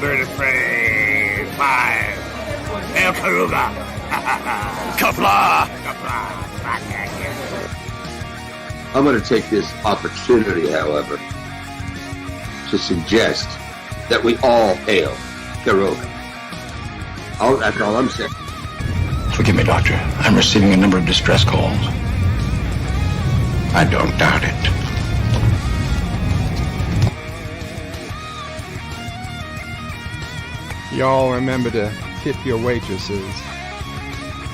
Bird of Prey 5. El Caruga. Kapla! I'm going to take this opportunity, however, to suggest that we all hail Garoga. Oh, that's all I'm saying. Forgive me, Doctor. I'm receiving a number of distress calls. I don't doubt it. Y'all remember to tip your waitresses.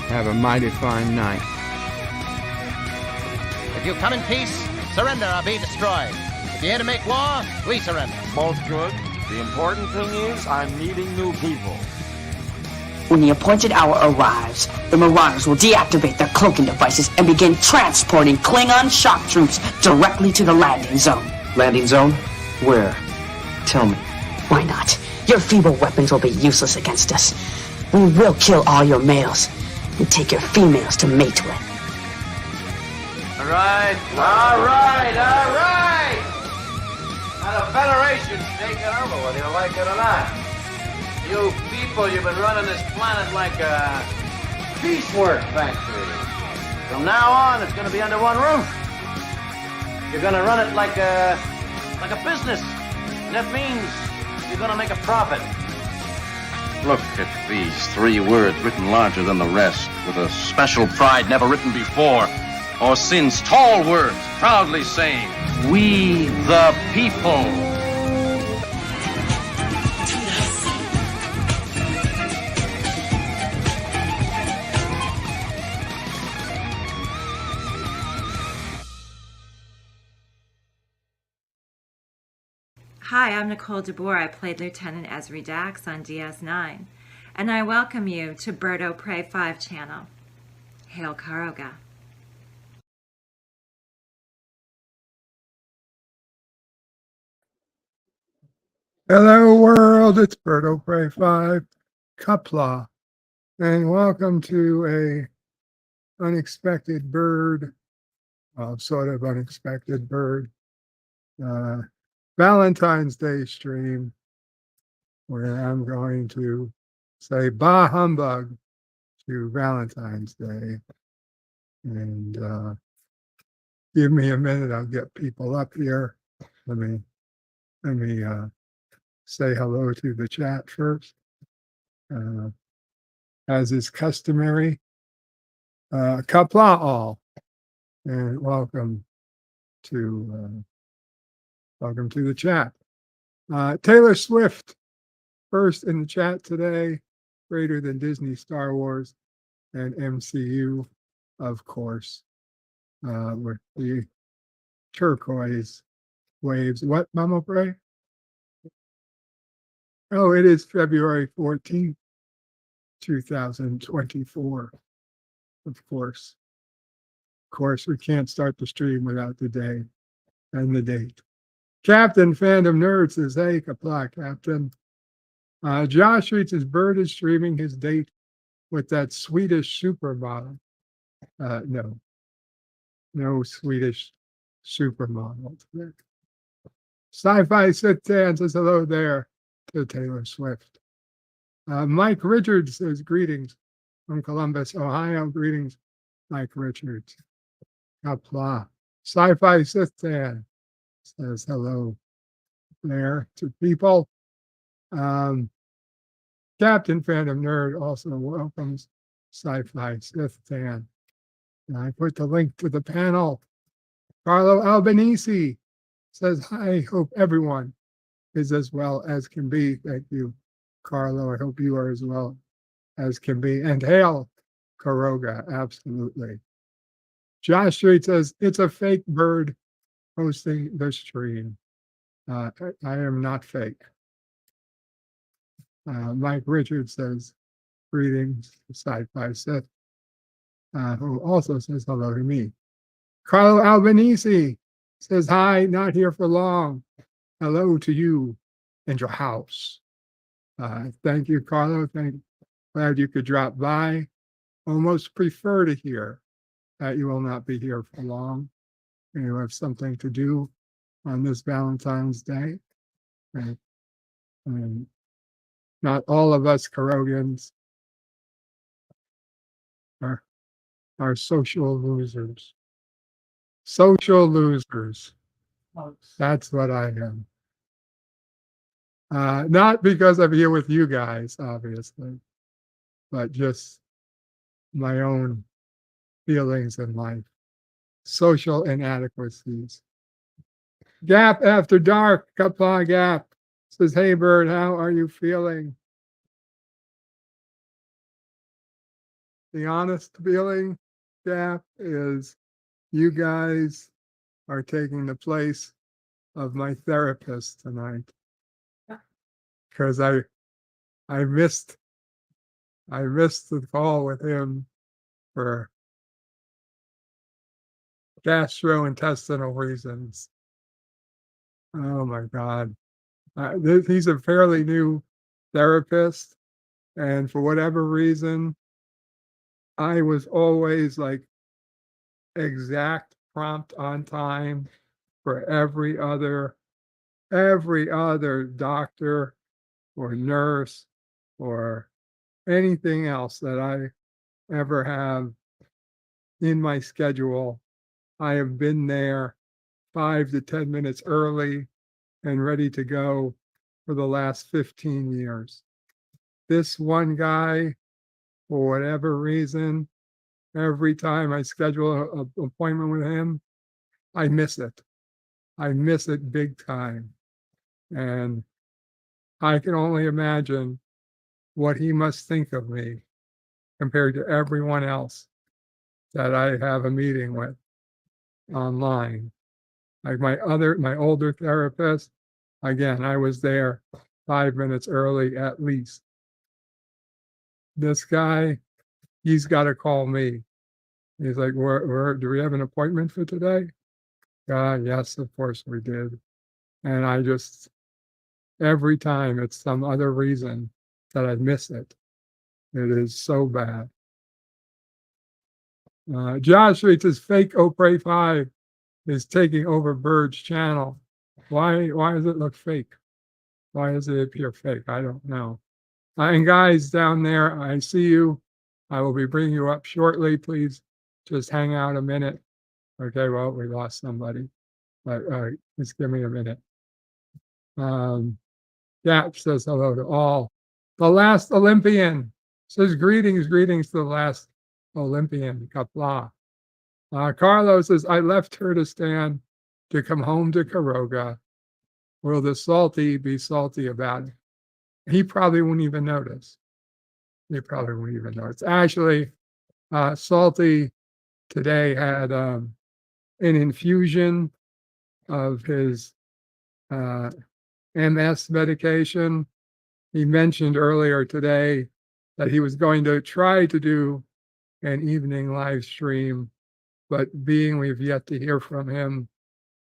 Have a mighty fine night. If you come in peace, surrender or be destroyed. If you're here to make war, we surrender. Both good. The important thing is I'm meeting new people. When the appointed hour arrives, the Marauders will deactivate their cloaking devices and begin transporting Klingon shock troops directly to the landing zone. Landing zone? Where? Tell me. Why not? Your feeble weapons will be useless against us. We will kill all your males and take your females to mate with. All right. Now the Federation's taking over, whether you like it or not. You people, you've been running this planet like a piecework factory. From now on, it's going to be under one roof. You're going to run it like a business. And that means you're going to make a profit. Look at these 3 words written larger than the rest, with a special pride never written before, or since. Tall words, proudly saying, "We the people." Hi, I'm Nicole DeBoer. I played Lieutenant Ezri Dax on DS9, and I welcome you to Bird of Prey 5 channel. Hail Karoga. Hello world, it's Bird of Prey 5, Kapla, and welcome to a unexpected bird, sort of unexpected bird, Valentine's Day stream, where I'm going to say bah humbug to Valentine's Day. And give me a minute, I'll get people up here. Let me say hello to the chat first. As is customary, Kapla all, and welcome to the chat. Taylor Swift, first in the chat today, greater than Disney, Star Wars, and MCU, of course, with the turquoise waves. What, Mama Bray? Oh, it is February 14th, 2024. Of course. Of course, we can't start the stream without the day and the date. Captain Fandom Nerd says, hey, Kapla, Captain. Josh reads his bird is streaming his date with that Swedish supermodel. No Swedish supermodel. Sci-Fi Sit-Tan says hello there to Taylor Swift. Mike Richards says greetings from Columbus, Ohio. Greetings, Mike Richards. Kapla. Sci-Fi Sit-Tan says hello there to people. Captain Phantom Nerd also welcomes Sci-Fi Sith-Tan. And I put the link to the panel. Carlo Albanese says, hi, hope everyone is as well as can be. Thank you, Carlo. I hope you are as well as can be. And hail, Karoga, absolutely. Josh Street says, it's a fake bird hosting the stream. I am not fake. Mike Richards says, greetings, Sci-Fi Sith, who also says hello to me. Carlo Albanese says, hi, not here for long. Hello to you and your house. Thank you, Carlo. Glad you could drop by. Almost prefer to hear that you will not be here for long. And you have something to do on this Valentine's Day. And not all of us Karogans are social losers. Social losers. That's what I am. Not because I'm here with you guys, obviously, but just my own feelings in life. Social inadequacies. Gap after dark, Kapla Gap says, "Hey Bird, how are you feeling?" The honest feeling, Gap, is you guys are taking the place of my therapist tonight. Because I missed the call with him for gastrointestinal reasons. Oh my God. He's a fairly new therapist, and for whatever reason, I was always like exact, prompt, on time for every other doctor or nurse or anything else that I ever have in my schedule. I have been there 5 to 10 minutes early and ready to go for the last 15 years. This one guy, for whatever reason, every time I schedule an appointment with him, I miss it. I miss it big time. And I can only imagine what he must think of me compared to everyone else that I have a meeting with online. Like my older therapist, again, I was there 5 minutes early at least. This guy, he's got to call me. He's like, do we have an appointment for today? Yes, of course we did. And I just, every time it's some other reason that I miss it. It is so bad. Josh reads his fake Opry 5 is taking over Bird's channel. Why does it look fake? Why does it appear fake? I don't know. And guys down there, I see you. I will be bringing you up shortly. Please just hang out a minute. Okay, well, we lost somebody. But all right, just give me a minute. Gap says hello to all. The last Olympian says greetings to the last Olympian, Kapla. Carlos says, I left Kurdistan to come home to Karoga. Will the salty be salty about it? He probably won't even notice. Actually, Salty today had an infusion of his MS medication. He mentioned earlier today that he was going to try to do an evening live stream, but being we've yet to hear from him,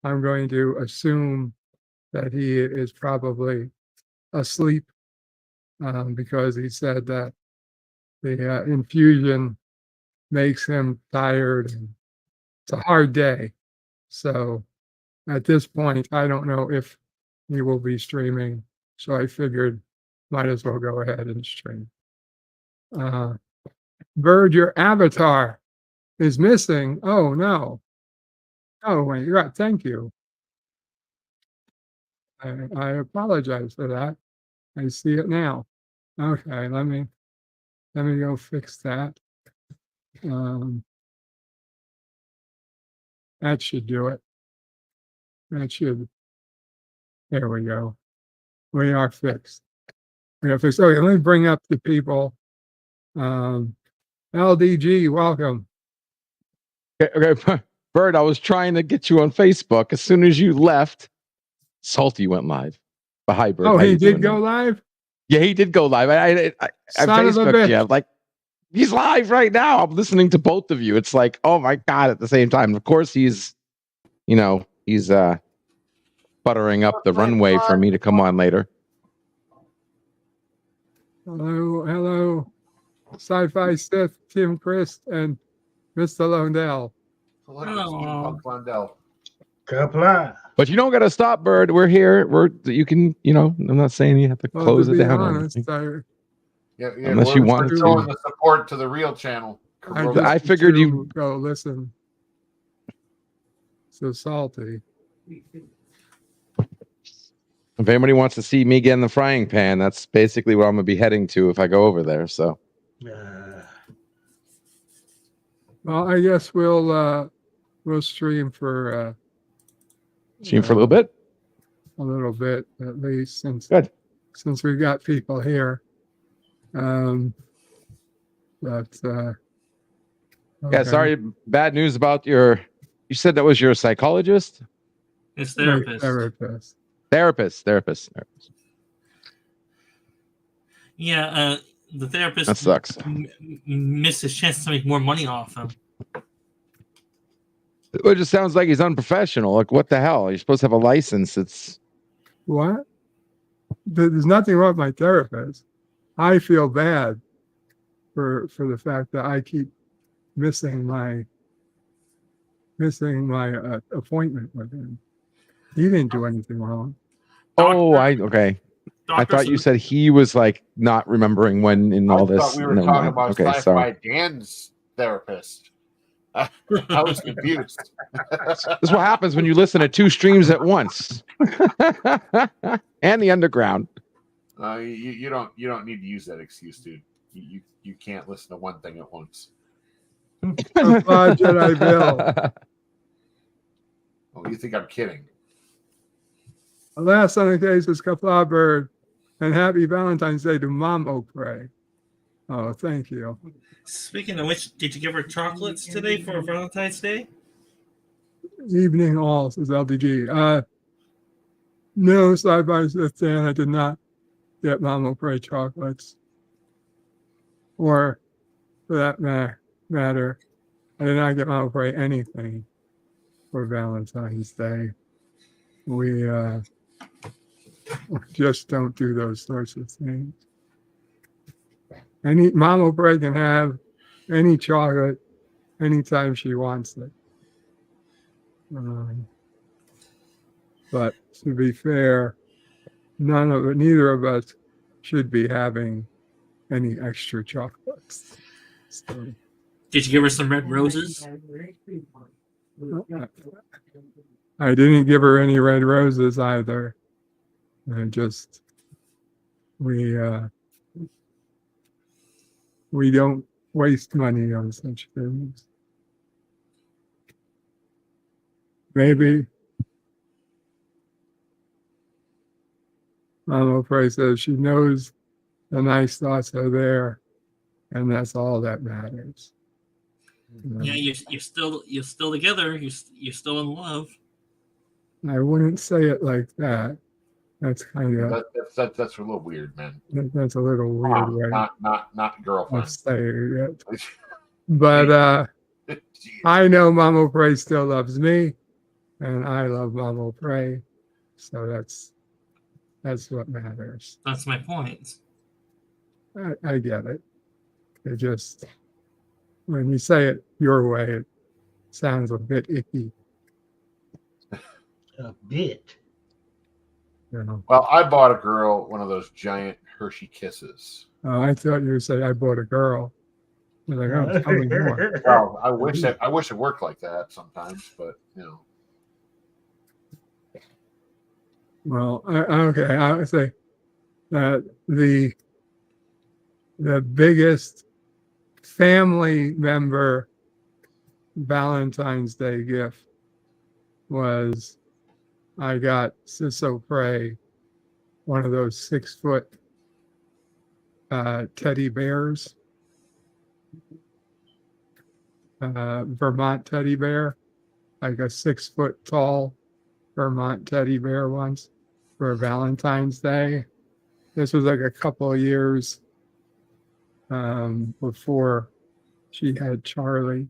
I'm going to assume that he is probably asleep because he said that the infusion makes him tired and it's a hard day. So at this point, I don't know if he will be streaming. So I figured might as well go ahead and stream. Bird, your avatar is missing. Oh no. Oh wait, right. Thank you. I apologize for that. I see it now. Okay, let me go fix that. That should do it. There we go. We are fixed. Okay, let me bring up the people. LDG, welcome. Okay, Bird, I was trying to get you on Facebook. As soon as you left, Salty went live. But hi, Bird. Oh, How he you did doing, go man? live? Yeah, he did go live. I Son of a Facebooked bitch. you. Like, he's live right now. I'm listening to both of you. It's like, oh my God, at the same time. Of course, he's buttering up the runway for me to come on later. Hello, Sci-Fi Sith, Tim Christ, and Mr. Londell. Hello. Kapla. But you don't got to stop, Bird. We're here. You can, I'm not saying you have to Well, close to it be down. or honest, anything. Yeah, Unless you wanted we're to. showing the support to the real channel. I figured you go listen. So salty. If anybody wants to see me get in the frying pan, that's basically what I'm gonna be heading to if I go over there. So, Well, I guess we'll stream for a little bit. A little bit, at least, since we've got people here. Yeah, sorry, bad news about you said that was your psychologist? It's therapist. Therapist. Yeah, the therapist That sucks. Missed his chance to make more money off him. It just sounds like he's unprofessional. Like, what the hell? You're supposed to have a license. It's what? There's nothing wrong with my therapist. I feel bad for the fact that I keep missing my appointment with him. He didn't do anything wrong. okay. I thought you said he was like not remembering when in all this. I thought we were talking about okay, sorry. Dan's therapist. I was confused. This is what happens when you listen to two streams at once, and the underground. You don't need to use that excuse, dude. You can't listen to one thing at once. Jedi Bill. Oh, you think I'm kidding? Last on the case is Kapla Bird, and happy Valentine's Day to Mom O'Prey. Oh, thank you. Speaking of which, did you give her chocolates today for Valentine's Day? Evening all, says LDG. No, Sci-Fi says Dan, I did not get Mom O'Prey chocolates. Or, for that matter, I did not get Mom O'Prey anything for Valentine's Day. We just don't do those sorts of things. Mom O'Prey can have any chocolate anytime she wants it. But to be fair, neither of us should be having any extra chocolates. So, did you give her some red roses? I didn't give her any red roses either. We don't waste money on such things. Maybe Mama O'Prey says she knows the nice thoughts are there, and that's all that matters. Yeah, you're still together. You're still in love. I wouldn't say it like that. That's kind of that's a little weird, man. That's a little weird way. Not girlfriend. Say it. But I know Mama O'Prey still loves me, and I love Mama O'Prey, so that's what matters. That's my point. I get it. It just, when you say it your way, it sounds a bit icky. A bit. You know. Well, I bought a girl one of those giant Hershey Kisses. Oh, I thought you would say I bought a girl. I was like, oh, tell me more. Well, I wish it worked like that sometimes, but you know. Well, okay, I would say that the biggest family member Valentine's Day gift was I got Sis O'Prey one of those 6-foot teddy bears, Vermont teddy bear, like a 6-foot tall Vermont teddy bear once for Valentine's Day. This was like a couple of years before she had Charlie.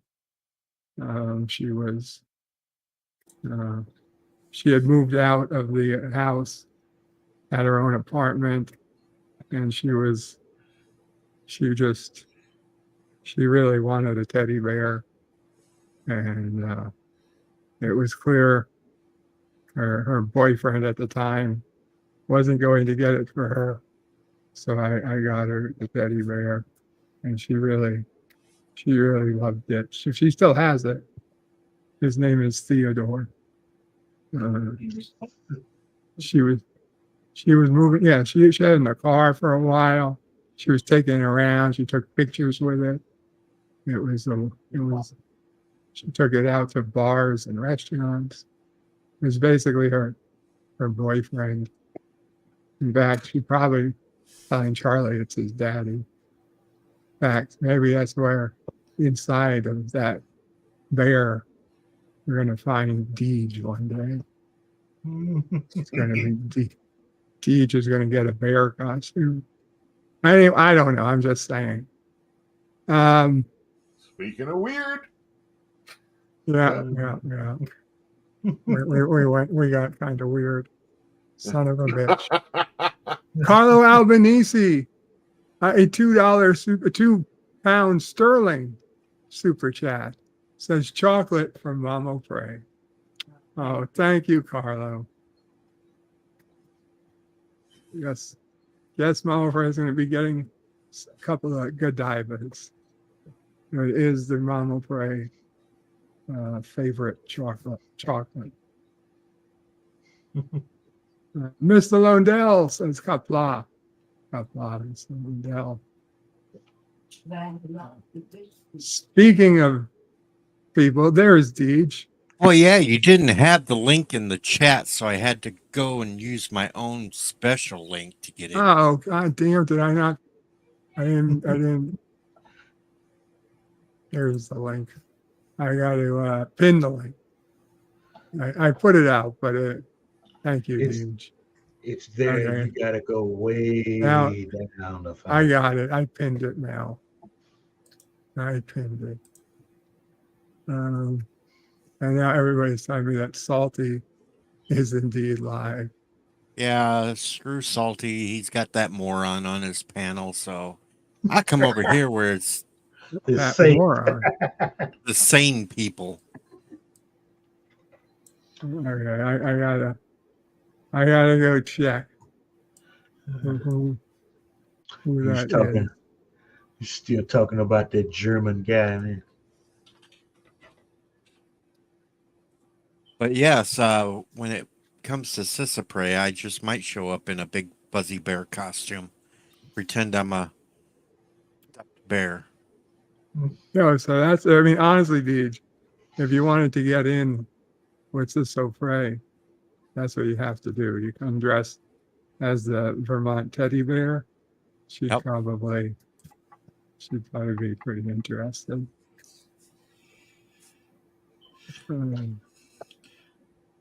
She had moved out of the house, had her own apartment, and she really wanted a teddy bear. And it was clear her boyfriend at the time wasn't going to get it for her. So I got her the teddy bear, and she really loved it. She still has it. His name is Theodore. She was moving. Yeah, she had it in the car for a while. She was taking it around. She took pictures with it. It was. She took it out to bars and restaurants. It was basically her boyfriend. In fact, she probably telling Charlie it's his daddy. In fact, maybe that's where inside of that bear we're going to find Deej one day. It's going to be Deej is going to get a bear costume. I don't know. I'm just saying. Speaking of weird. Yeah. We got kind of weird. Son of a bitch. Carlo Albanese, a £2 sterling super chat, says chocolate from Mama Pray. Oh, thank you, Carlo. Yes, Mama Pray is going to be getting a couple of good diamonds. It is the Mama Pray favorite chocolate. Mr. Londell says Kapla. Mr. Londell. Speaking of people, there's Deej. Well, yeah, you didn't have the link in the chat, so I had to go and use my own special link to get in. Oh, God damn, did I not? I didn't. There's the link. I got to pin the link. I put it out, but thank you, Deej. It's there. Okay. You got to go way Now, down to find I got it. I pinned it now. I pinned it. And now everybody's telling me that Salty is indeed live. Yeah, screw Salty. He's got that moron on his panel, so I come over here where it's that moron. The sane people. Okay, I gotta go check who that is. You're still talking about that German guy, man. But yes, when it comes to Sisapre, I just might show up in a big fuzzy bear costume, pretend I'm a bear. No, so that's, I mean, honestly, Deej, if you wanted to get in with Sisapre, that's what you have to do. You come dressed as the Vermont teddy bear. She'd probably be pretty interested.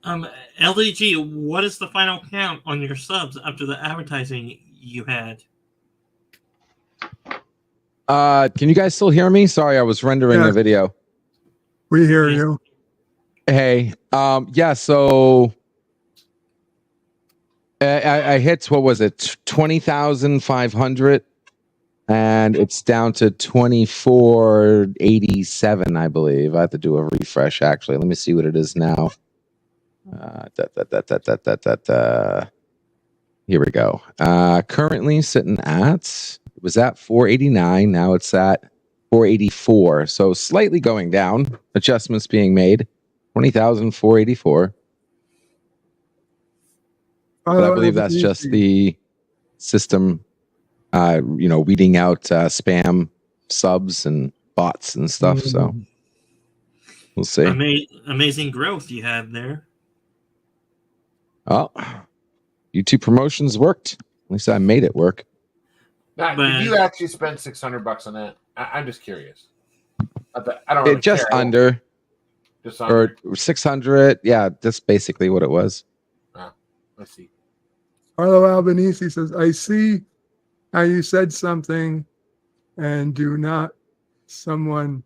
LDG, what is the final count on your subs after the advertising you had? Can you guys still hear me? Sorry, I was rendering a video. We hear you. Hey, yeah, so I hit, what was it, 20,500, and it's down to 2487, I believe. I have to do a refresh, actually. Let me see what it is now. Here we go. Currently sitting at, it was at 489. Now it's at 484. So slightly going down. Adjustments being made. 20,484. But I believe that's just the system, weeding out spam subs and bots and stuff. So we'll see. Amazing growth you had there. Oh, YouTube promotions worked. At least I made it work. Now, did you actually spend $600 on that? I'm just curious. I don't really just care. under. Just under. Or 600. Yeah, that's basically what it was. Let's see. Arlo Albanese says, I see how you said something and do not someone.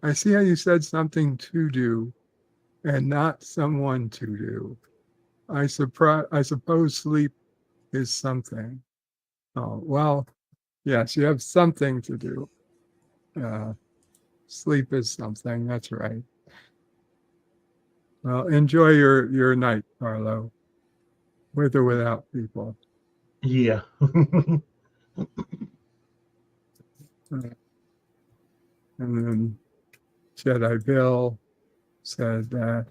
I see how you said something to do and not someone to do. I suppose sleep is something. Oh, well, yes, you have something to do. Sleep is something. That's right. Well, enjoy your night, Carlo, with or without people. Yeah. And then Jedi Bill said that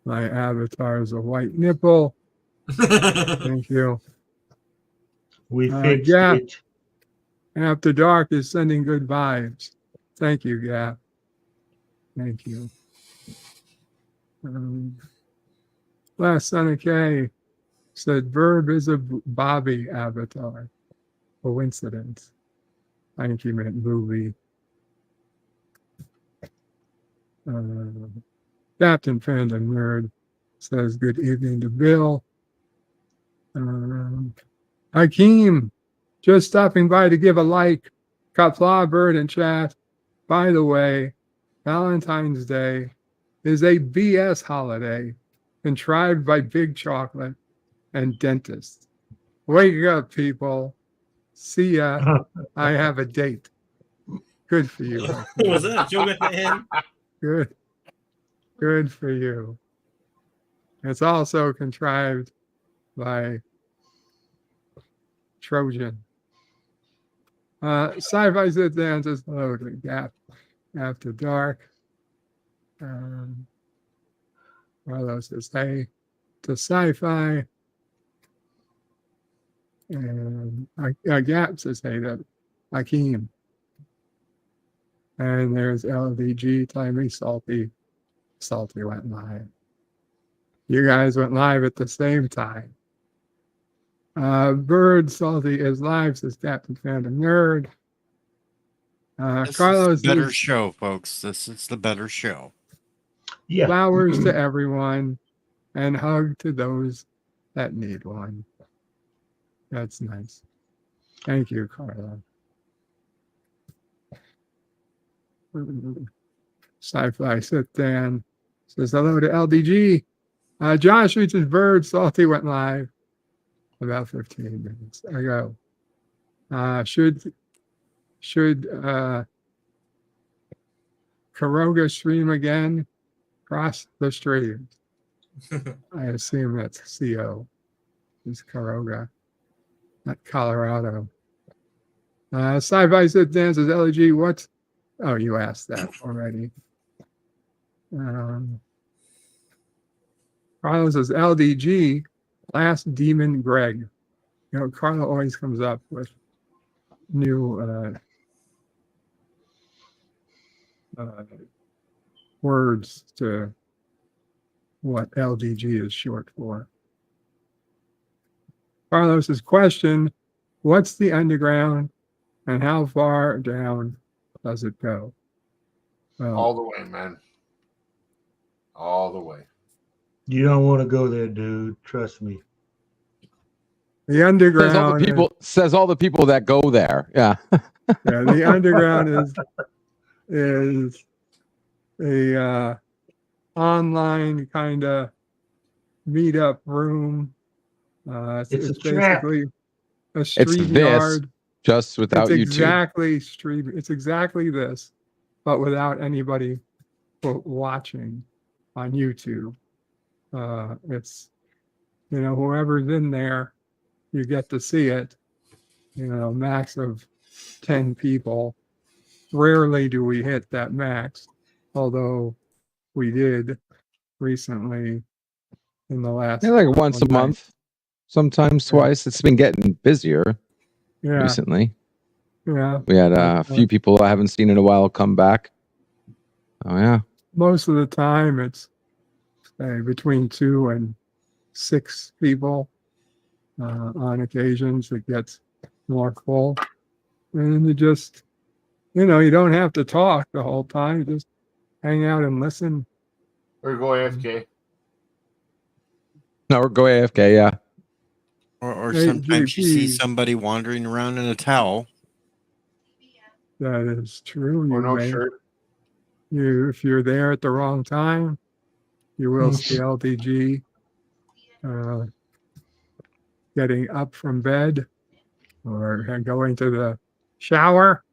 my avatar is a white nipple. Thank you. We fixed Gap it. After Dark is sending good vibes. Thank you, Gap. Thank you. Last Son of K said Verb is a Bobby avatar. Coincidence. I think he meant movie. Captain Fandom Nerd says good evening to Bill. Hakeem, just stopping by to give a like. Kapla Bird and chat. By the way, Valentine's Day is a BS holiday contrived by Big Chocolate and dentists. Wake up, people. See ya. I have a date. Good for you. Was that a joke at the end? Good. Good for you. It's also contrived by Trojan. Sci-Fi Sit Down says hello to Gap After Dark. Carlo says hey to Sci-Fi. And Gap says hey to Hakeem. And there's LDG telling me Salty went live. You guys went live at the same time. Bird Salty is live, says Captain Fandom Nerd. This Carlos is the better is show, folks. This is the better show. Yeah. flowers to everyone and hug to those that need one. That's nice. Thank you, Carla. Sci-Fi Sit Dan says hello to LDG. Josh reaches Bird. Salty went live about 15 minutes ago. Should Karoga stream again? Cross the stream. I assume that's CO. Is Karoga, not Colorado. Sci-Fi Sit Dan says LG. What's Oh, you asked that already. Carlo says LDG, Last Demon Greg. You know, Carlo always comes up with new words to what LDG is short for. Carlos's question, what's the underground and how far down does it go? Well, all the way, man. All the way. You don't want to go there, dude. Trust me. The underground says all the people that go there. Yeah. Yeah, the underground is a online kind of meetup room. It's basically a stream yard. Just without it's YouTube. Exactly stream. It's exactly this, but without anybody watching on YouTube. It's whoever's in there, you get to see it. Max of 10 people. Rarely do we hit that max, although we did recently in the last. Yeah, like once a month, sometimes twice. It's been getting busier recently. Yeah. We had a few people I haven't seen in a while come back. Oh, yeah. Most of the time, it's between 2 and 6 people. On occasions, it gets more full. And you just, you don't have to talk the whole time. Just hang out and listen. Or go AFK. No, or go AFK, yeah. Or sometimes you see somebody wandering around in a towel. That is true. Or no shirt. If you're there at the wrong time, you will see LDG getting up from bed or going to the shower.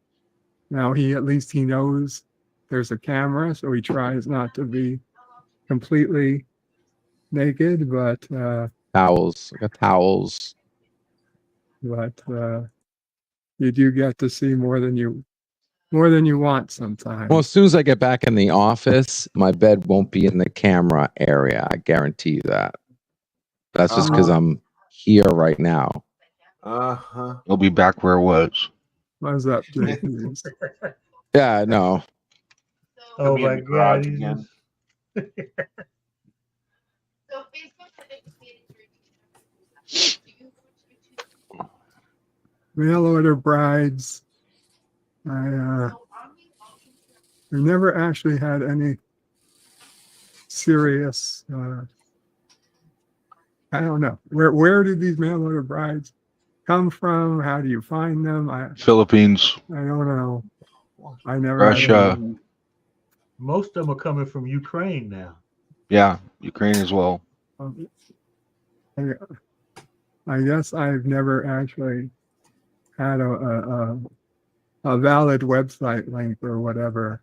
Now at least he knows there's a camera, so he tries not to be completely naked, but Towels. I got towels. You do get to see more than you want sometimes. Well, as soon as I get back in the office, my bed won't be in the camera area. I guarantee you that. That's just because I'm here right now. It'll be back where it was. What's up, JP? Yeah, no. Oh be in my the garage God! again. Mail order brides. I never actually had any serious. I don't know where did these mail order brides come from? How do you find them? Philippines, I don't know. I never Russia. had any. Most of them are coming from Ukraine now. Yeah, Ukraine as well. I guess I've never actually had a valid website link or whatever,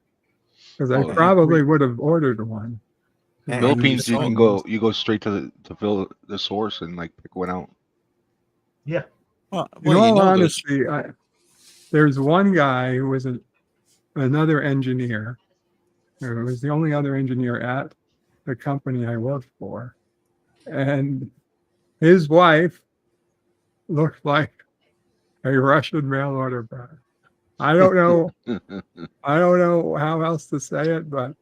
because I probably would have ordered one. Philippines, you go straight to the source and like pick one out. Yeah. In all honesty, there's one guy who was another engineer. Who was the only other engineer at the company I worked for, and his wife looked like a Russian mail order bride. I don't know. I don't know how else to say it, but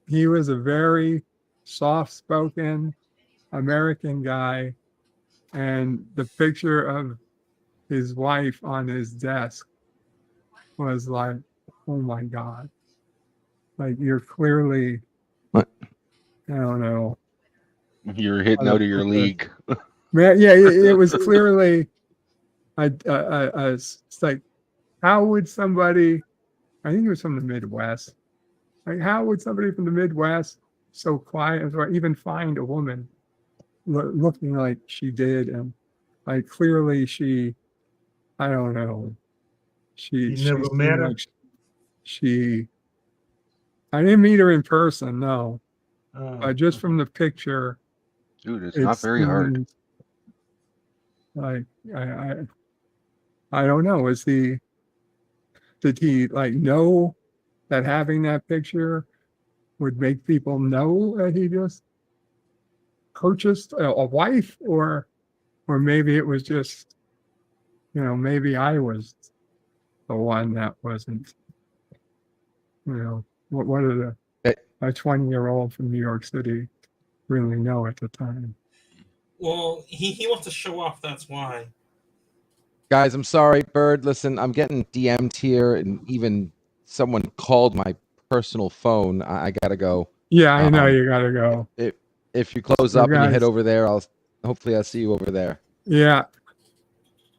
he was a very soft-spoken American guy, and the picture of his wife on his desk was like, oh my God. Like, you're clearly, what? I don't know. You're hitting out of your league. Man, yeah, it was clearly, it's like, how would somebody, I think it was from the Midwest, like, how would somebody from the Midwest so quiet or even find a woman looking like she did? And like, clearly she, I don't know. She never seemed met her? like I didn't meet her in person, no. But just from the picture, dude, it's not very hard. Like I don't know. Did he like know that having that picture would make people know that he just purchased a wife, or maybe it was just, maybe I was the one that wasn't, what did a 20-year-old from New York City really know at the time? Well, he wants to show off. That's why. Guys, I'm sorry, Bird. Listen, I'm getting DM'd here, and even someone called my personal phone. I gotta go. Yeah, I know you gotta go. If you close up and you head over there, hopefully I'll see you over there. Yeah.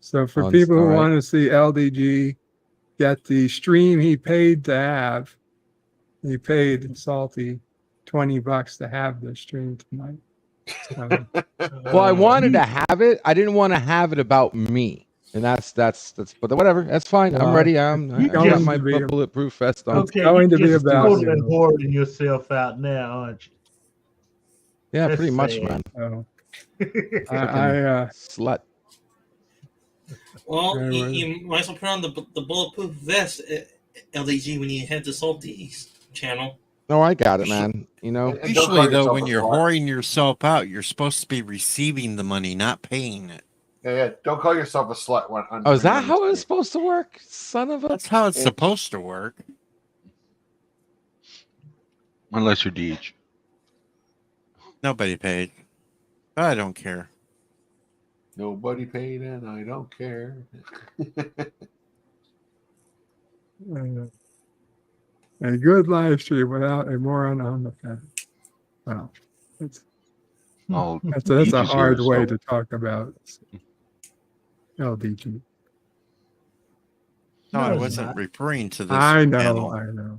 So for people who want to see LDG get the stream he paid to have, he paid Salty $20 to have the stream tonight. So, well, I wanted to have it. I didn't want to have it about me. And that's but whatever. That's fine. I'm ready. I got my bulletproof vest on. Okay, you're just totally hoarding yourself out now, aren't you? Yeah, That's pretty much, sad. man. Oh. Slut. Well, you might as well put on the bulletproof vest, LDG, when you head to Salty's channel. No, I got it, man. Usually, though, when you're whoring yourself out, you're supposed to be receiving the money, not paying it. Yeah. Don't call yourself a slut. Is that how it's supposed to work? Son of a. That's how it's supposed to work. Unless you're DH. Nobody paid. I don't care. Nobody paid, and I don't care. A good live stream without a moron on the fence. Well, that's a hard way to talk about LDG. No, I wasn't referring to this. I know.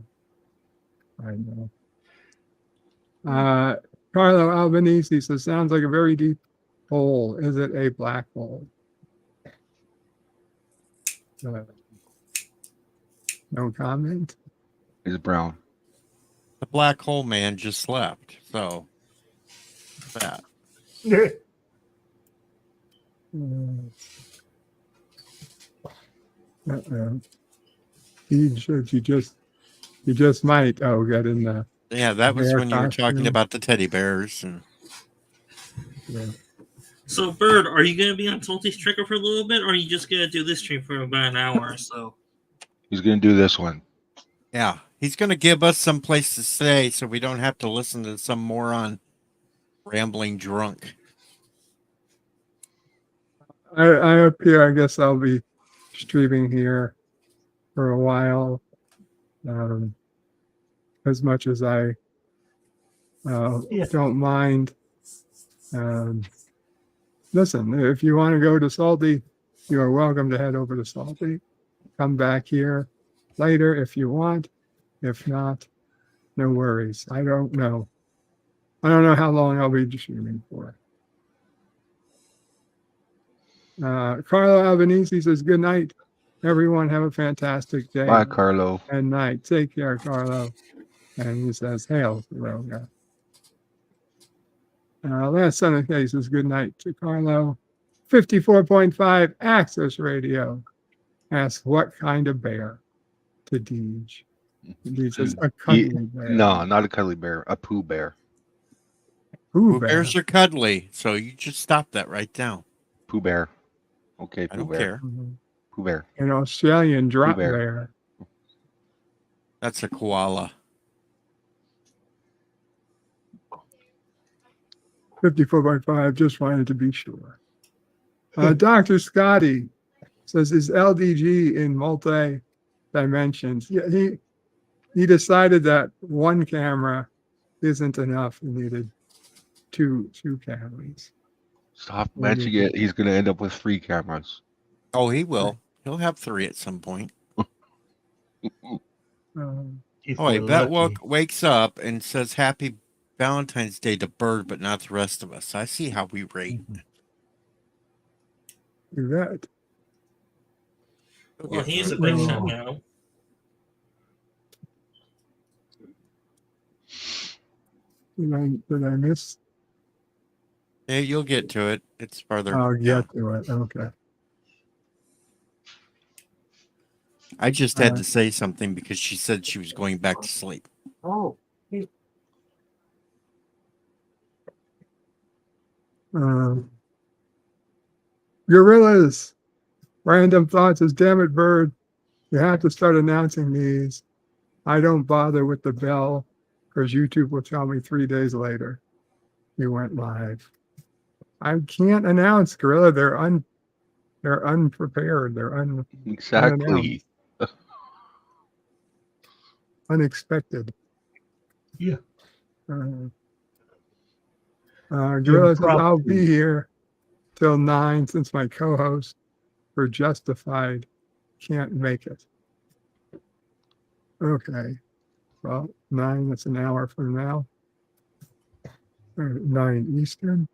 Carlo Albanese says, sounds like a very deep hole. Is it a black hole? No comment. It's brown. The black hole man just left. So that. You just might get in the Yeah, that was bear when you were talking costume. about the teddy bears and Yeah. So, Bird, are you going to be on Salty's Trigger for a little bit, or are you just going to do this stream for about an hour or so? He's gonna do this one. yeah, he's going to give us some place to stay so we don't have to listen to some moron rambling drunk. I up here. I guess I'll be streaming here for a while. As much as I don't mind. Listen, if you want to go to Salty, you are welcome to head over to Salty. Come back here later if you want. If not, no worries. I don't know. I don't know how long I'll be streaming for. Carlo Albanese says, good night, everyone. Have a fantastic day. Bye, Carlo. And night. Take care, Carlo. And he says, hail, Roga. Last son of case says, good night to Carlo. 54.5 Access Radio asks, what kind of bear to Deej? Deej says, a cuddly bear. No, not a cuddly bear. A Pooh Bear. Pooh Bears are cuddly, so you just stop that right now. Pooh Bear. Okay, Pooh I don't Bear. care. Pooh Bear. An Australian drop Bear. bear. That's a koala. 54.5, just wanted to be sure. Dr. Scotty says, is LDG in multi dimensions? Yeah, he decided that one camera isn't enough. He needed two cameras. Stop mentioning it. He's gonna end up with 3 cameras. Oh, he will. He'll have 3 at some point. Wait, Bet wakes up and says happy Valentine's Day to Bird, but not the rest of us. I see how we rate. That. Well, he's a big shot now. Did I miss? Yeah, you'll get to it. It's farther. I'll get to it. Okay. I just had to say something because she said she was going back to sleep. Oh. Gorillas. Random thoughts is, damn it, Bird. You have to start announcing these. I don't bother with the bell because YouTube will tell me 3 days later you went live. I can't announce, Gorilla. They're unprepared. They're Exactly. Unexpected. Yeah. Gorilla says, I'll be here till 9 since my co-host for Justified can't make it. Okay. Well, 9, that's an hour from now. 9 Eastern.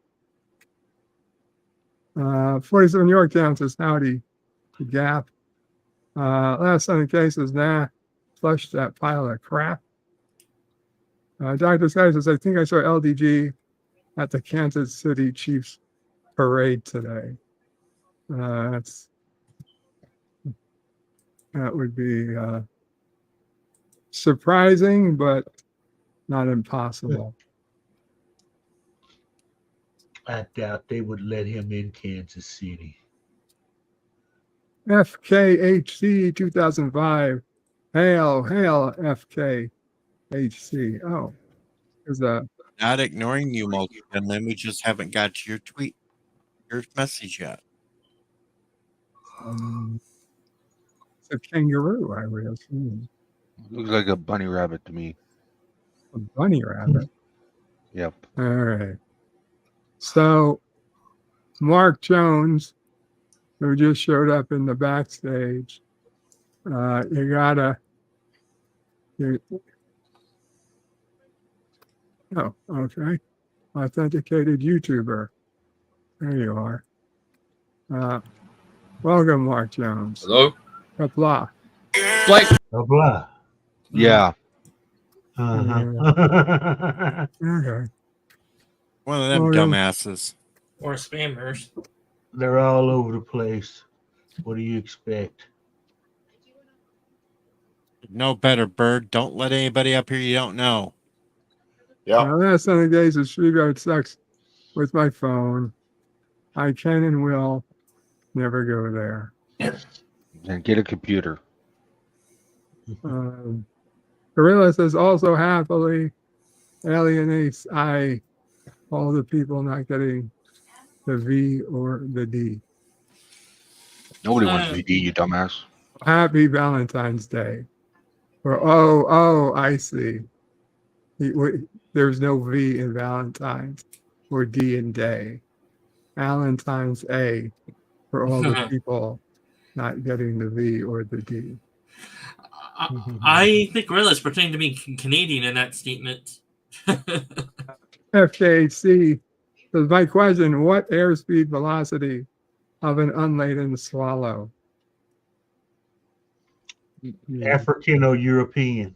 47 Yorktown says, howdy to Gap. Last on the case is, flush that pile of crap. Dr. Sky says, I think I saw LDG at the Kansas City Chiefs parade today. That would be surprising, but not impossible. I doubt they would let him in Kansas City. FKHC 2005. Hail, FKHC. Oh, there's a. Not ignoring you, Multi, and then we just haven't got to your tweet, your message yet. It's a kangaroo, I would assume. Looks like a bunny rabbit to me. A bunny rabbit? Yep. All right. So, Mark Jones, who just showed up in the backstage, you gotta. Oh, okay. Authenticated YouTuber. There you are. Welcome, Mark Jones. Hello? Blah. Blah. Yeah. Uh-huh. Okay. One of them Oh, yeah. dumbasses. Or spammers. They're all over the place. What do you expect? No better, Bird. Don't let anybody up here you don't know. Now, last Sunday days of StreamYard sucks with my phone. I can and will never go there. And get a computer. Gorilla says also happily alienates all the people not getting the V or the D. Nobody wants VD, you dumbass. Happy Valentine's Day. Or I see. There's no V in Valentine's or D in day. Valentine's A for all the people not getting the V or the D. I think Gorilla's pretending to be Canadian in that statement. FKC says, my question, what airspeed velocity of an unladen swallow? African or European?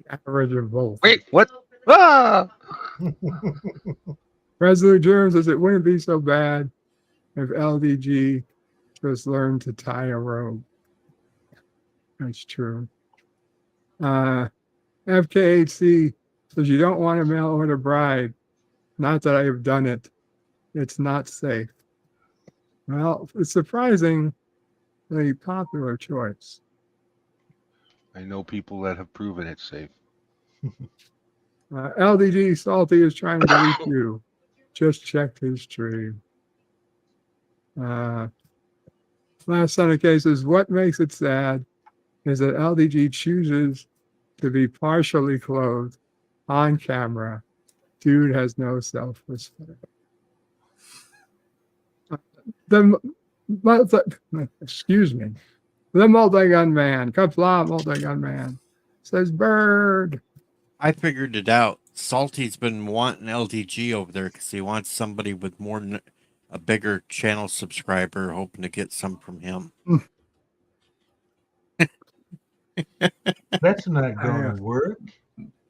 Average of both. Wait, what? Ah! Resolute Germs says it wouldn't be so bad if LDG just learned to tie a robe. That's true. FKHC says you don't want a mail order bride. Not that I have done it. It's not safe. Well, it's surprisingly popular choice. I know people that have proven it safe. LDG Salty is trying to reach you. Just checked his stream. Last son of cases, what makes it sad is that LDG chooses to be partially clothed on camera. Dude has no self-respect. Excuse me. The multi-gun man, Kapla multi-gun man, says Bird. I figured it out. Salty's been wanting LDG over there because he wants somebody with more a bigger channel subscriber, hoping to get some from him. That's not gonna work.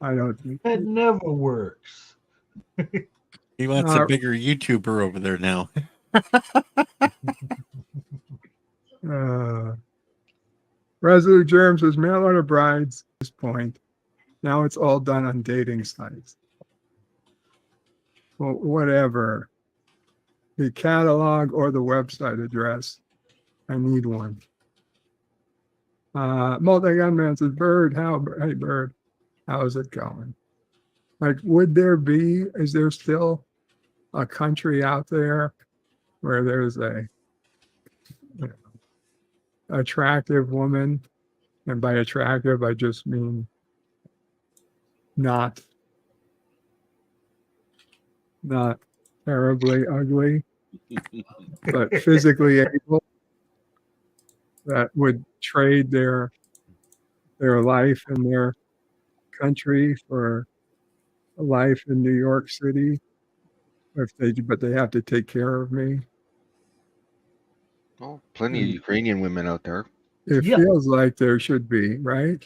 I don't think that never works. He wants a bigger YouTuber over there now. Resolute Germs says mail order brides at this point. Now it's all done on dating sites. Well, whatever. The catalog or the website address. I need one. Multi-gun man says, hey Bird, how's it going? Like, is there still a country out there where there's a attractive woman, and by attractive I just mean not terribly ugly, but physically able, that would trade their life and their country for a life in New York City, but they have to take care of me. Oh, plenty of Ukrainian women out there. It feels like there should be, right?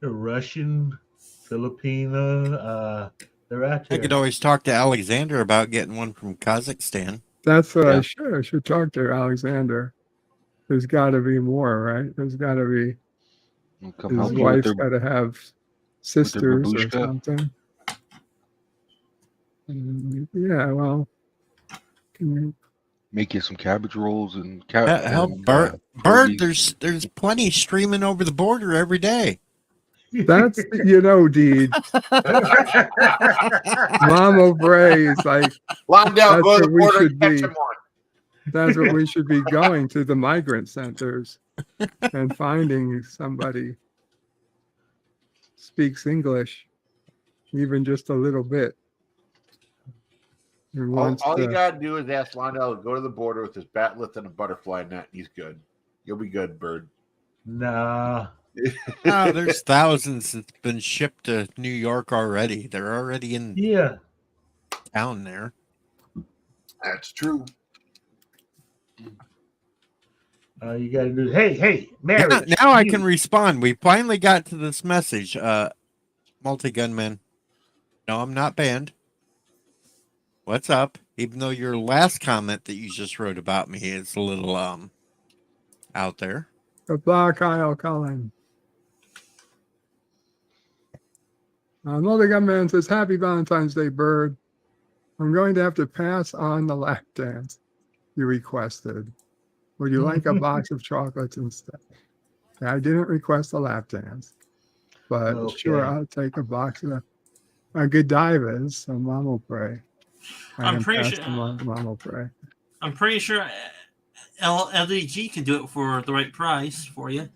The Russian, Filipino, they're out there. I could always talk to Alexander about getting one from Kazakhstan. That's what I should talk to Alexander. There's got to be more, right? There's got to be. His wife's got to have sisters or something. Yeah, well. Make you some cabbage rolls and Bird, there's plenty streaming over the border every day. That's Deed. Mama Bray is like, Londell, go to the border and catch be. him one. That's what we should be going to, the migrant centers and finding somebody speaks English, even just a little bit. All you gotta do is ask Londell to go to the border with his bat lift and a butterfly net, and he's good. You'll be good, Bird. Nah. There's thousands that's been shipped to New York already. They're already in town there. That's true. You got to do. Hey, Yeah, marriage. now I you. can respond. We finally got to this message. Multi-gunman. No, I'm not banned. What's up? Even though your last comment that you just wrote about me is a little out there. Kapla Kyle Cullen. Mulligan Man says, Happy Valentine's Day, Bird. I'm going to have to pass on the lap dance you requested. Would you like a box of chocolates instead? I didn't request a lap dance, but sure, I'll take a box of Godiva's, so Mom will pray. I'm pretty sure. Mom will pray. I'm pretty sure LDG can do it for the right price for you.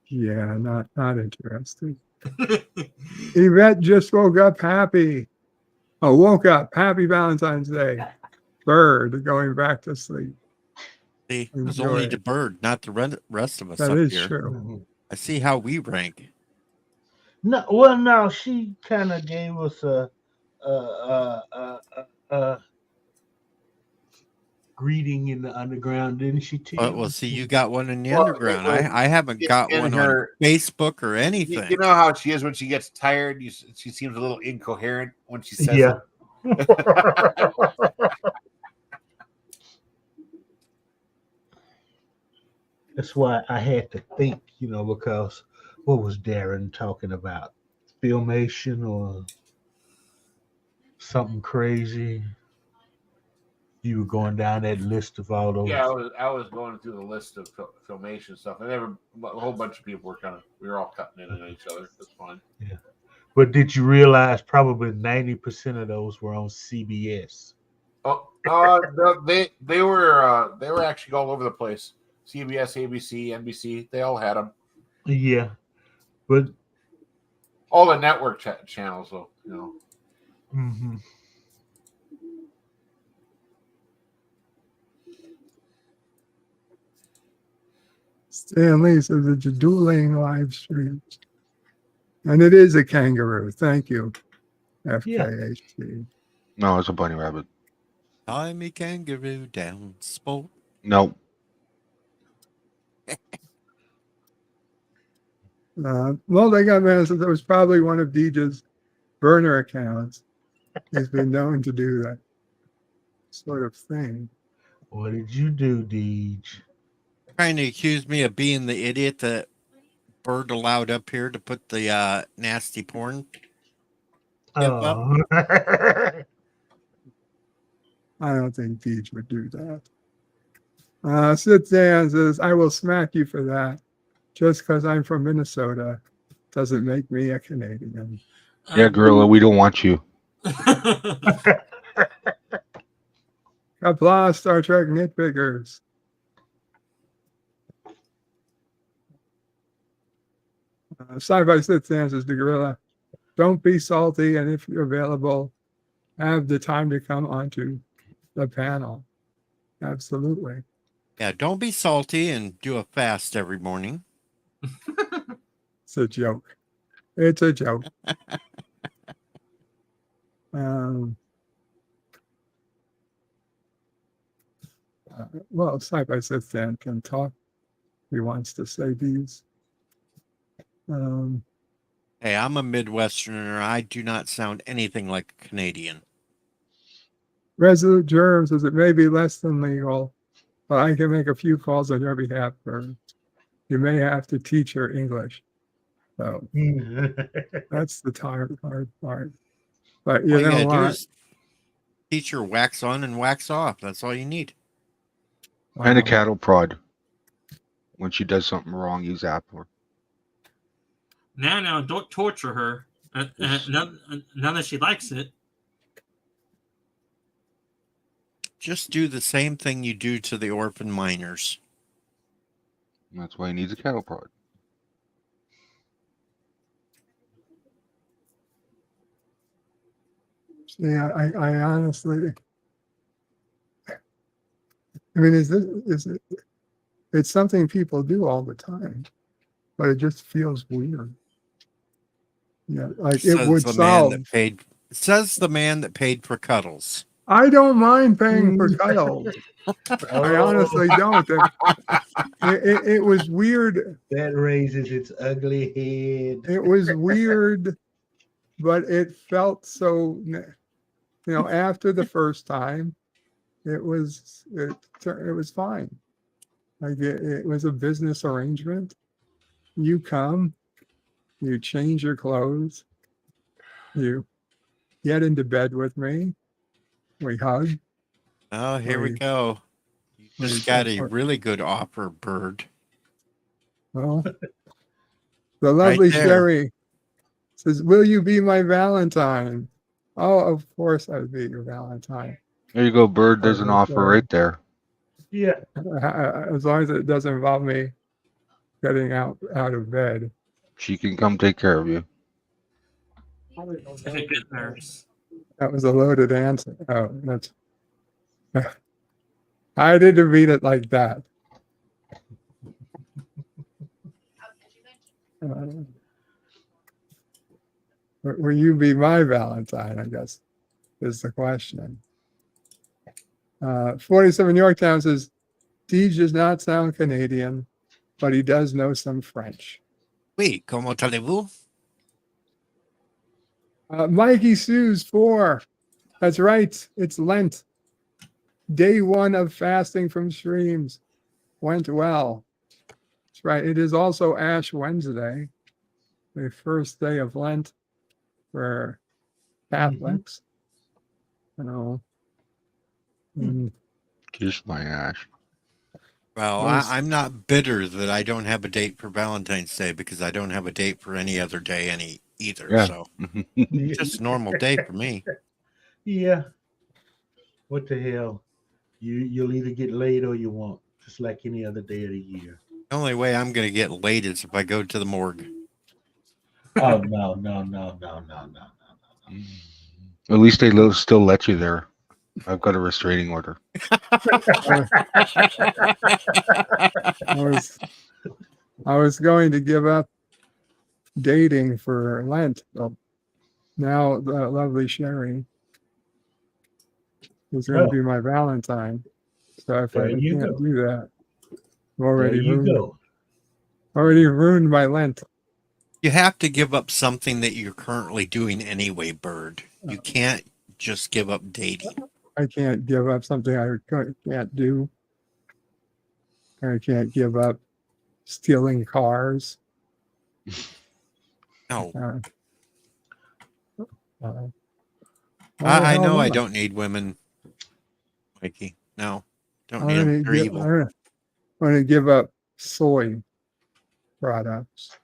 Yeah, not interested. Yvette just woke up happy. Oh, woke up. Happy Valentine's Day. Bird going back to sleep. See, it was only the bird, not the rest of us that up is here. True. I see how we rank. No, well, no, she kind of gave us a greeting in the underground, didn't she? Well, see, you got one in the underground. I haven't got one on Facebook or anything. You know how she is when she gets tired. She seems a little incoherent when she says Yeah. That's why I had to think, because what was Darren talking about? Filmation or something crazy? You were going down that list of all those. Yeah, I was going through the list of filmation stuff, and a whole bunch of people we were all cutting in on each other. That's fine. Yeah, but did you realize probably 90% of those were on CBS? They were actually all over the place. CBS, ABC, NBC, they all had them. Yeah, but all the network channels, though, Mm-hmm. Stan Lee says it's a dueling live stream. And it is a kangaroo. Thank you, FKHC. No, it's a bunny rabbit. Tie me kangaroo down, sport. No. Well, they got man says it was probably one of Deej's burner accounts. He's been known to do that sort of thing. What did you do, Deej? Trying to accuse me of being the idiot that Bird allowed up here to put the nasty porn up. I don't think Deej would do that. Sid Dan says, I will smack you for that. Just because I'm from Minnesota doesn't make me a Canadian. Yeah, Gorilla, we don't want you. Applause, Star Trek nitpickers. Sci-Fi Sits answers the Gorilla. Don't be salty, and if you're available, have the time to come onto the panel. Absolutely. Yeah, don't be salty and do a fast every morning. It's a joke. It's a joke. Well, Sci-Fi Sits Dan can talk. He wants to say these. Hey, I'm a Midwesterner. I do not sound anything like a Canadian. Resolute Germs says it may be less than legal, but I can make a few calls on your behalf. You may have to teach her English. So that's the hard part. But you know what? Teach her wax on and wax off. That's all you need. And a cattle prod. When she does something wrong, you zap her. Now, don't torture her. Now that she likes it. Just do the same thing you do to the orphan miners. That's why he needs a cattle prod. Yeah, I honestly, I mean, it's something people do all the time, but it just feels weird. Yeah, like it would solve. Says the man that paid for cuddles. I don't mind paying for cuddles. I honestly don't. It was weird. That raises its ugly head. It was weird, but it felt so. After the first time, it was fine. Like it was a business arrangement. You come, you change your clothes, you get into bed with me, we hug. Oh, here we go. You just got a really good offer, Bird. Well, the lovely there. Sherry says, "Will you be my Valentine?" Oh, of course I'd be your Valentine. There you go, Bird. There's an offer right there. Yeah. As long as it doesn't involve me getting out of bed. She can come take care of you. If a good nurse. That was a loaded answer. Oh, that's. I didn't read it like that. Will you be my Valentine, I guess, is the question. 47 Yorktown says, Deej does not sound Canadian, but he does know some French. Oui, comment allez-vous? Mikey Sue's 4. That's right. It's Lent. Day 1 of fasting from streams went well. That's right. It is also Ash Wednesday, the first day of Lent for Catholics. Kiss my ass. Well, I'm not bitter that I don't have a date for Valentine's Day because I don't have a date for any other day either. Yeah. So just a normal day for me. Yeah. What the hell? You'll either get laid or you won't, just like any other day of the year. The only way I'm going to get laid is if I go to the morgue. Oh no. At least they still let you there. I've got a restraining order. I was going to give up dating for Lent. But now the lovely Sherry is going to be my Valentine. So if I can't do that, I've already ruined my Lent. You have to give up something that you're currently doing anyway, Bird. You can't just give up dating. I can't give up something I can't do. I can't give up stealing cars. No. I know I don't need women, Mikey. No, don't need them. They're evil. I'm going to give up soy products.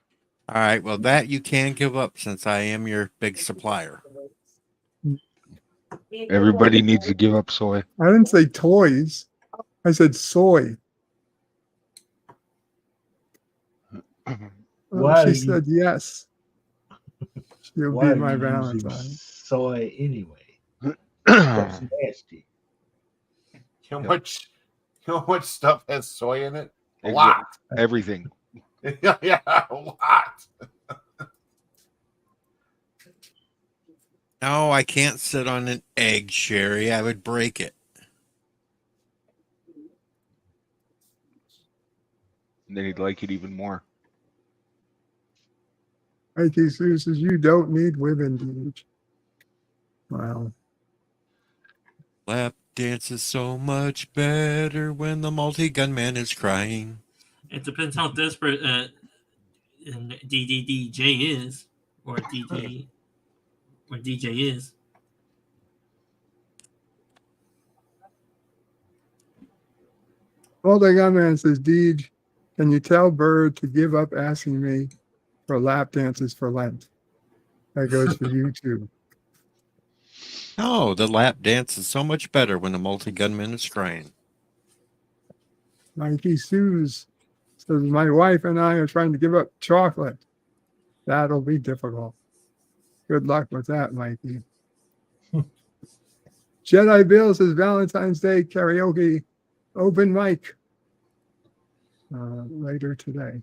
All right. Well, that you can give up since I am your big supplier. Everybody needs to give up soy. I didn't say toys. I said soy. She said yes. She'll be my Valentine. Soy anyway. That's nasty. How much stuff has soy in it? A lot. Everything. Yeah, a lot. No, I can't sit on an egg, Sherry. I would break it. And then he'd like it even more. Mikey Sue says, you don't need women, dude. Wow. Lap dance is so much better when the multi-gunman is crying. It depends how desperate DJ is, or DJ is. Multi-gunman says, Deej, can you tell Bird to give up asking me for lap dances for Lent? That goes for you too. Oh, the lap dance is so much better when the multi-gunman is crying. Mikey Sue's says, my wife and I are trying to give up chocolate. That'll be difficult. Good luck with that, Mikey. Jedi Bill says, Valentine's Day karaoke open mic later today.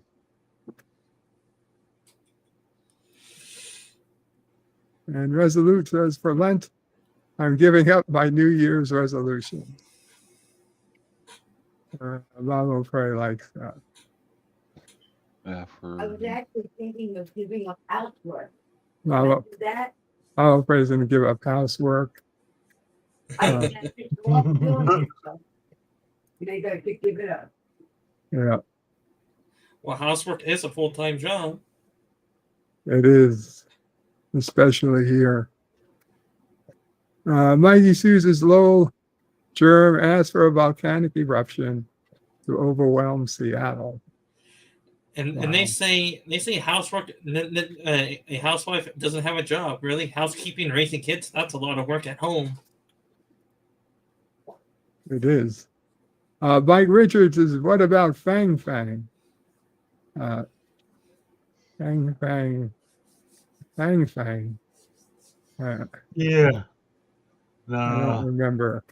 And Resolute says, for Lent, I'm giving up my New Year's resolution. Lalo Prey likes that. Yeah, I was actually thinking of giving up housework. Lalo Prey's going to give up housework. I can't pick them up doing it, so they got to give it up. Yeah, Well, housework is a full-time job. it is, especially here. Mighty Sue's low germ asked for a volcanic eruption to overwhelm Seattle. And they say housework. A housewife doesn't have a job. Really, housekeeping, raising kids—that's a lot of work at home. It is. Mike Richards is, what about Fang Fang? Fang Fang. Fang Fang. Yeah. I don't remember.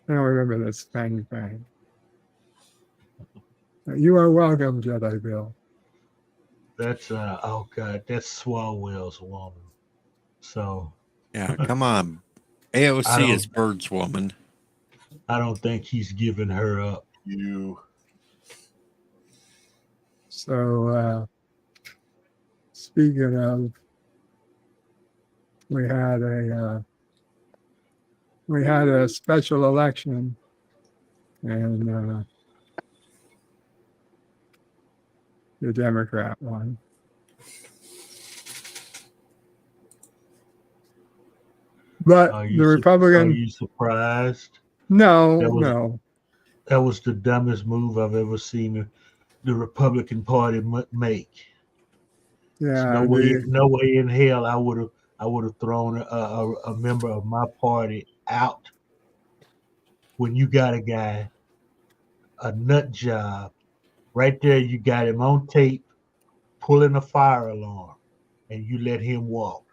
I don't remember this Fang Fang. You are welcome, Jedi Bill. That's oh god, that's Swalwell's woman. So yeah, come on. AOC is Bird's woman. I don't think he's giving her up. You. So speaking of, we had a special election, and the Democrat won. But the Republican. Are you surprised? No. That was the dumbest move I've ever seen the Republican Party make. Yeah. No way in hell I would have thrown a member of my party out when you got a guy, a nut job, right there. You got him on tape, pulling a fire alarm, and you let him walk.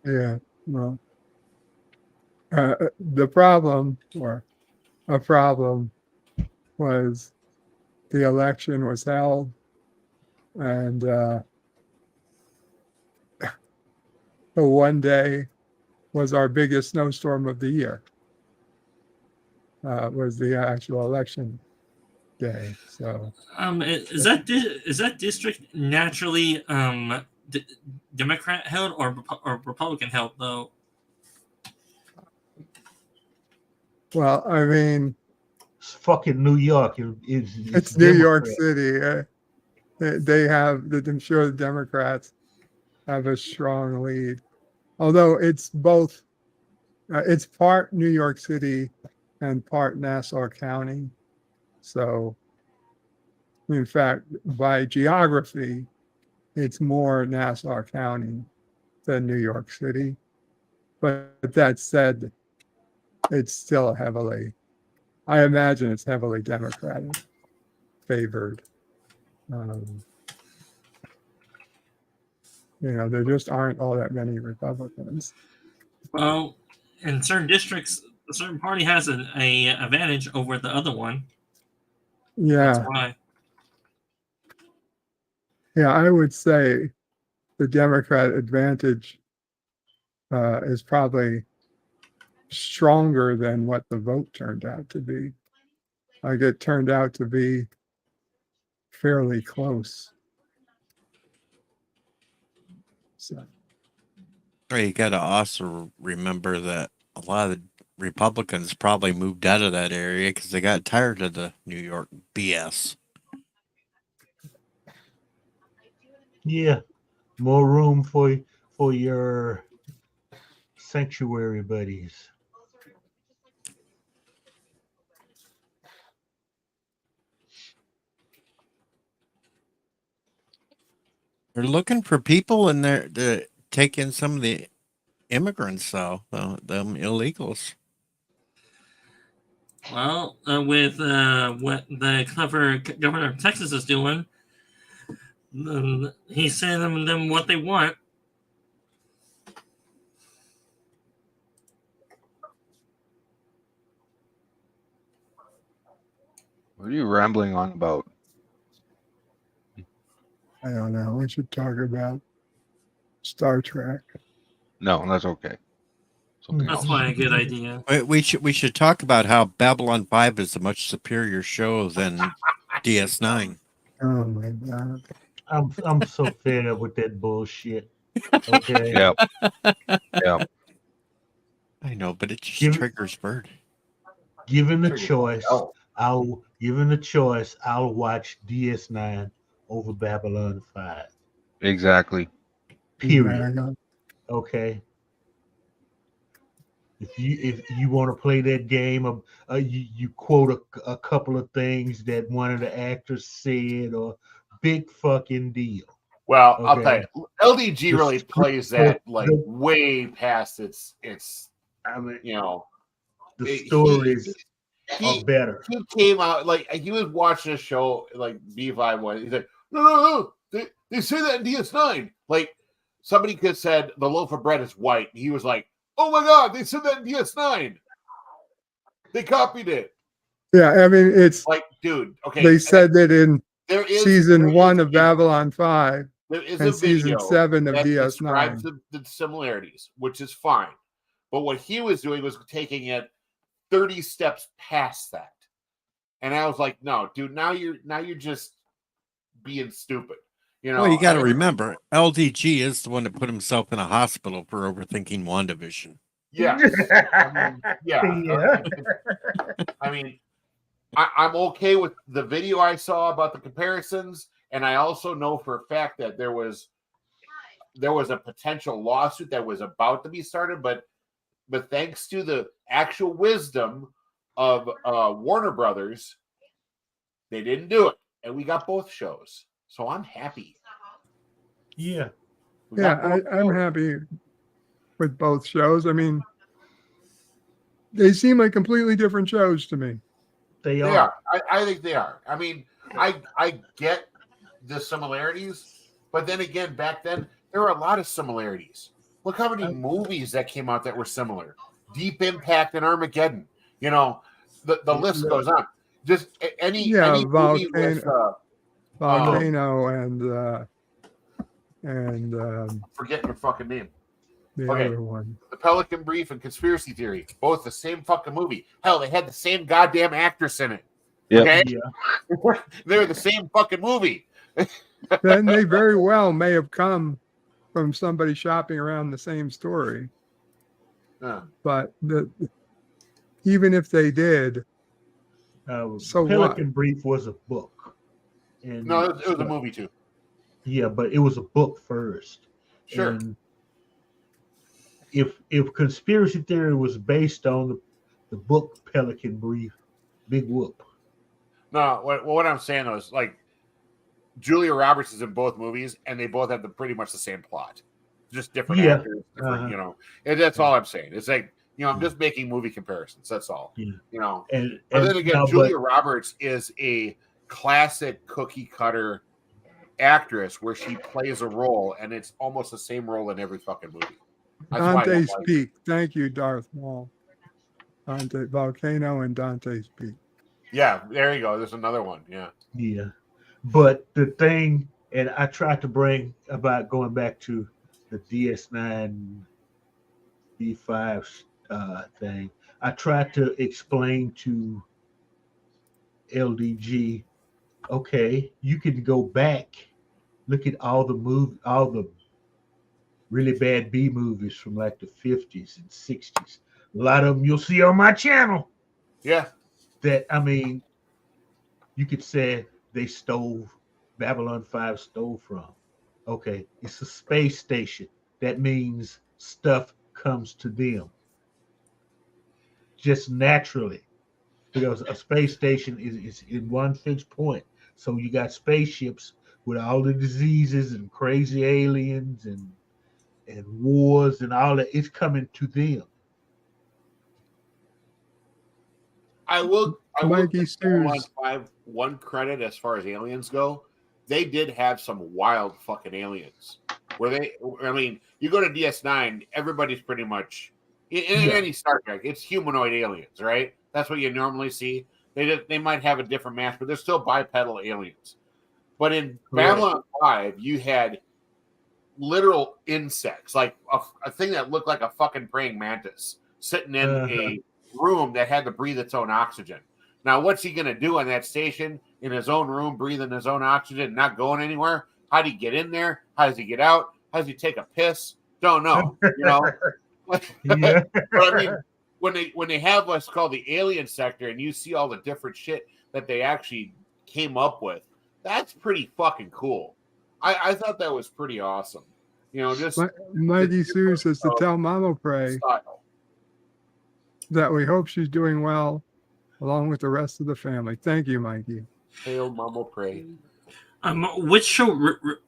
Yeah, well, the problem, or a problem, was the election was held, and the one day was our biggest snowstorm of the year. Was the actual election day. So, is that district naturally Democrat held or Republican held though? well, I mean, it's fucking New York. It's New York City. They have. I'm sure the Democrats have a strong lead, although it's both. It's part New York City and part Nassau County. So, in fact, by geography, it's more Nassau County than New York City. But that said, it's still I imagine it's heavily Democratic favored. There just aren't all that many Republicans. Well, in certain districts, a certain party has an advantage over the other one. Yeah. That's why. Yeah, I would say the Democrat advantage is probably stronger than what the vote turned out to be. Like, it turned out to be fairly close. So. You got to also remember that a lot of the Republicans probably moved out of that area because they got tired of the New York BS. Yeah, more room for your sanctuary buddies. They're looking for people in there to take in some of the immigrants, though, them illegals. Well, with what the clever governor of Texas is doing, he's sending them what they want. What are you rambling on about? I don't know. We should talk about Star Trek. No, that's okay. Something That's else. probably a good idea. We should talk about how Babylon 5 is a much superior show than DS9. Oh my god. I'm so fed up with that bullshit. Okay. Yeah. Yeah. I know, but it just Give- triggers Bird. Given the Triggers choice, hell. I'll watch DS9 over Babylon 5. Exactly. Period. Yeah, Okay. If you want to play that game of you quote a couple of things that one of the actors said, or big fucking deal. Well, I'll Okay. tell you, LDG really The- plays that the- like way past its. I mean, You know, the stories he are better. He came out like he was watching a show like B5 one. He's like, no, they say that in DS9. Like somebody could have said the loaf of bread is white. And he was like, oh my god, they said that in DS9. They copied it. Yeah, I mean it's like, dude. Okay, they said that in there is season 1 of Babylon 5 there is and a video season 7 of that describes DS9. the similarities, which is fine. But what he was doing was taking it 30 steps past that. And I was like, no, dude, now you're just being stupid. You know, Well, you got to remember, LDG is the one that put himself in a hospital for overthinking WandaVision. Yeah. Yeah. I mean, I'm okay with the video I saw about the comparisons, and I also know for a fact that there was a potential lawsuit that was about to be started, but thanks to the actual wisdom of Warner Brothers, they didn't do it, and we got both shows. So I'm happy. Yeah. I'm happy with both shows. I mean, they seem like completely different shows to me. They are. I think they are. I mean, I get the similarities, but then again, back then there were a lot of similarities. Look how many movies that came out that were similar. Deep Impact and Armageddon. You know, the list goes on. Just any movie with Volcano and forgetting the fucking name. the other one. The Pelican Brief and Conspiracy Theory, both the same fucking movie. Hell, they had the same goddamn actress in it. Yep. Okay, they were the same fucking movie. Then they very well may have come from somebody shopping around the same story. But even if they did, so Pelican Brief was a book. And no, it was a movie too. Yeah, but it was a book first. Sure. And if Conspiracy Theory was based on the book Pelican Brief, big whoop. No, what I'm saying though is like Julia Roberts is in both movies, and they both have pretty much the same plot, just different actors. Different, you know, and that's all I'm saying. It's like, you know, I'm just making movie comparisons. That's all. Yeah. You know, And then again, Julia Roberts is a classic cookie cutter actress where she plays a role, and it's almost the same role in every fucking movie. That's why I don't Dante's like Peak. Thank you, Darth Maul. Dante Volcano and Dante's Peak. Yeah, there you go. There's another one. Yeah. Yeah. But the thing, and I tried to bring about going back to the DS9 B5 thing. I tried to explain to LDG, okay, you can go back, look at all the really bad B movies from like the 50s and 60s. A lot of them you'll see on my channel. Yeah. That, I mean, you could say they stole, Babylon 5 stole from. Okay, it's a space station. That means stuff comes to them just naturally, because a space station is in one fixed point. So you got spaceships with all the diseases and crazy aliens and wars and all that. It's coming to them. I will Mikey give Stews. Babylon 5 one credit as far as aliens go. They did have some wild fucking aliens. I mean, you go to DS9, everybody's pretty much in any Star Trek, it's humanoid aliens, right? That's what you normally see. They might have a different mass, but they're still bipedal aliens. But in Correct. Babylon 5, you had literal insects, like a thing that looked like a fucking praying mantis sitting in a room that had to breathe its own oxygen. Now, what's he going to do on that station in his own room, breathing his own oxygen, not going anywhere? How do he get in there? How does he get out? How does he take a piss? Don't know, you know? Yeah. But I mean, when they have what's called the alien sector and you see all the different shit that they actually came up with, that's pretty fucking cool. I thought that was pretty awesome. You know, just Mikey Sue says to tell Mama Pray style. that we hope she's doing well along with the rest of the family. Thank you, Mikey. Hail Mama Pray. Which show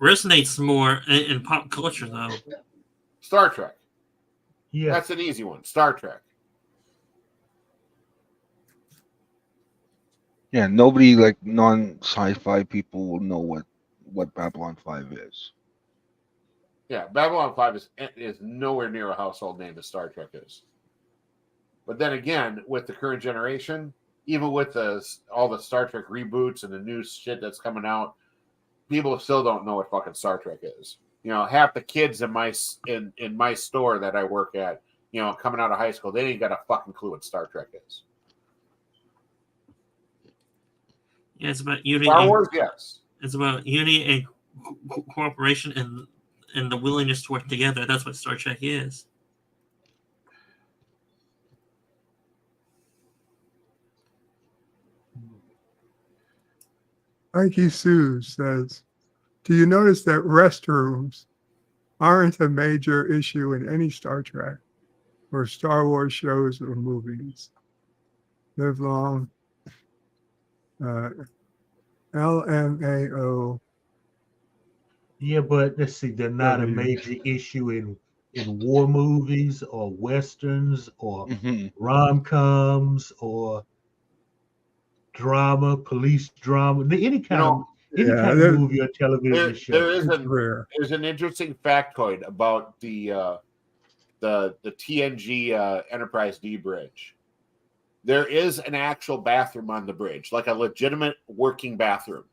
resonates more in pop culture, though? Star Trek. Yeah. That's an easy one. Star Trek. Yeah, nobody like non-sci-fi people will know what Babylon 5 is. Yeah, Babylon 5 is nowhere near a household name as Star Trek is. But then again, with the current generation, even with all the Star Trek reboots and the new shit that's coming out, people still don't know what fucking Star Trek is. You know, half the kids in my store that I work at, you know, coming out of high school, they ain't got a fucking clue what Star Trek is. Yeah, it's about unity. Star Wars, yes. It's about unity and cooperation and the willingness to work together. That's what Star Trek is. Mikey Sue says, do you notice that restrooms aren't a major issue in any Star Trek or Star Wars shows or movies? Live long. LMAO. Yeah, but let's see, they're not a major issue in war movies or westerns or rom-coms or drama, police drama, any kind of movie or television show. There's an interesting factoid about the TNG Enterprise D bridge. There is an actual bathroom on the bridge, like a legitimate working bathroom.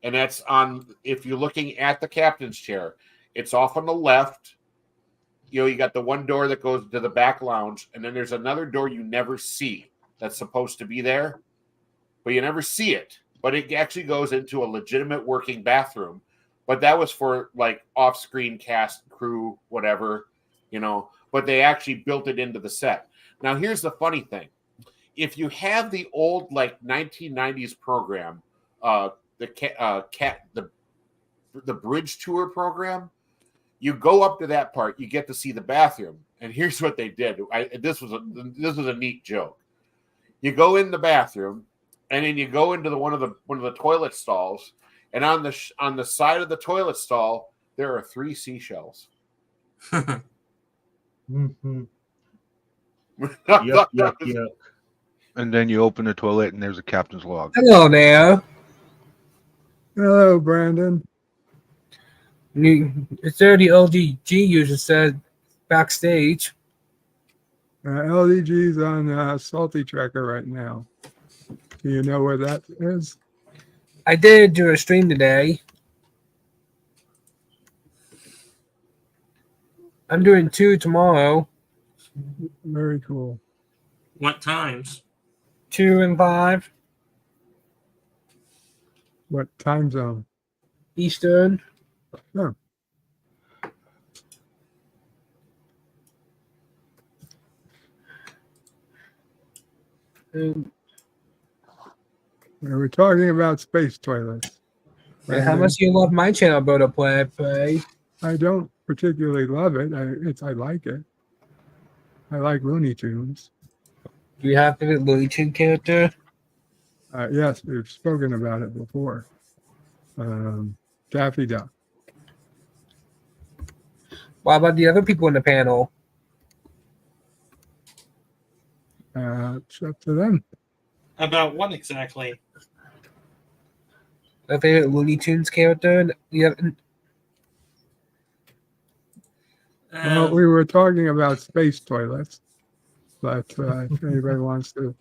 And that's if you're looking at the captain's chair, it's off on the left. You know, you got the one door that goes to the back lounge, and then there's another door you never see that's supposed to be there, but you never see it. But it actually goes into a legitimate working bathroom. But that was for like off-screen cast, crew, whatever, you know. But they actually built it into the set. Now, here's the funny thing. If you have the old, like, 1990s program, the bridge tour program, you go up to that part, you get to see the bathroom. And here's what they did. This was a neat joke. You go in the bathroom, and then you go into one of the toilet stalls, and on the side of the toilet stall, there are 3 seashells. Mm-hmm. Yep. And then you open the toilet and there's a captain's log. Hello there. Hello, Brandon. It's there the LDG user said backstage. LDG's on Salty Tracker right now. Do you know where that is? I did do a stream today. I'm doing 2 tomorrow. Very cool. What times? 2 and 5. What time zone? Eastern. Oh. And we're talking about space toilets. how much do you love my channel, Bodo Play? I don't particularly love it. I like it. I like Looney Tunes. Do you have a favorite Looney Tune character? Yes, we've spoken about it before. Daffy Duck. What about the other people in the panel? It's up to them. About what exactly? A favorite Looney Tunes character? Well, we were talking about space toilets, but if anybody wants to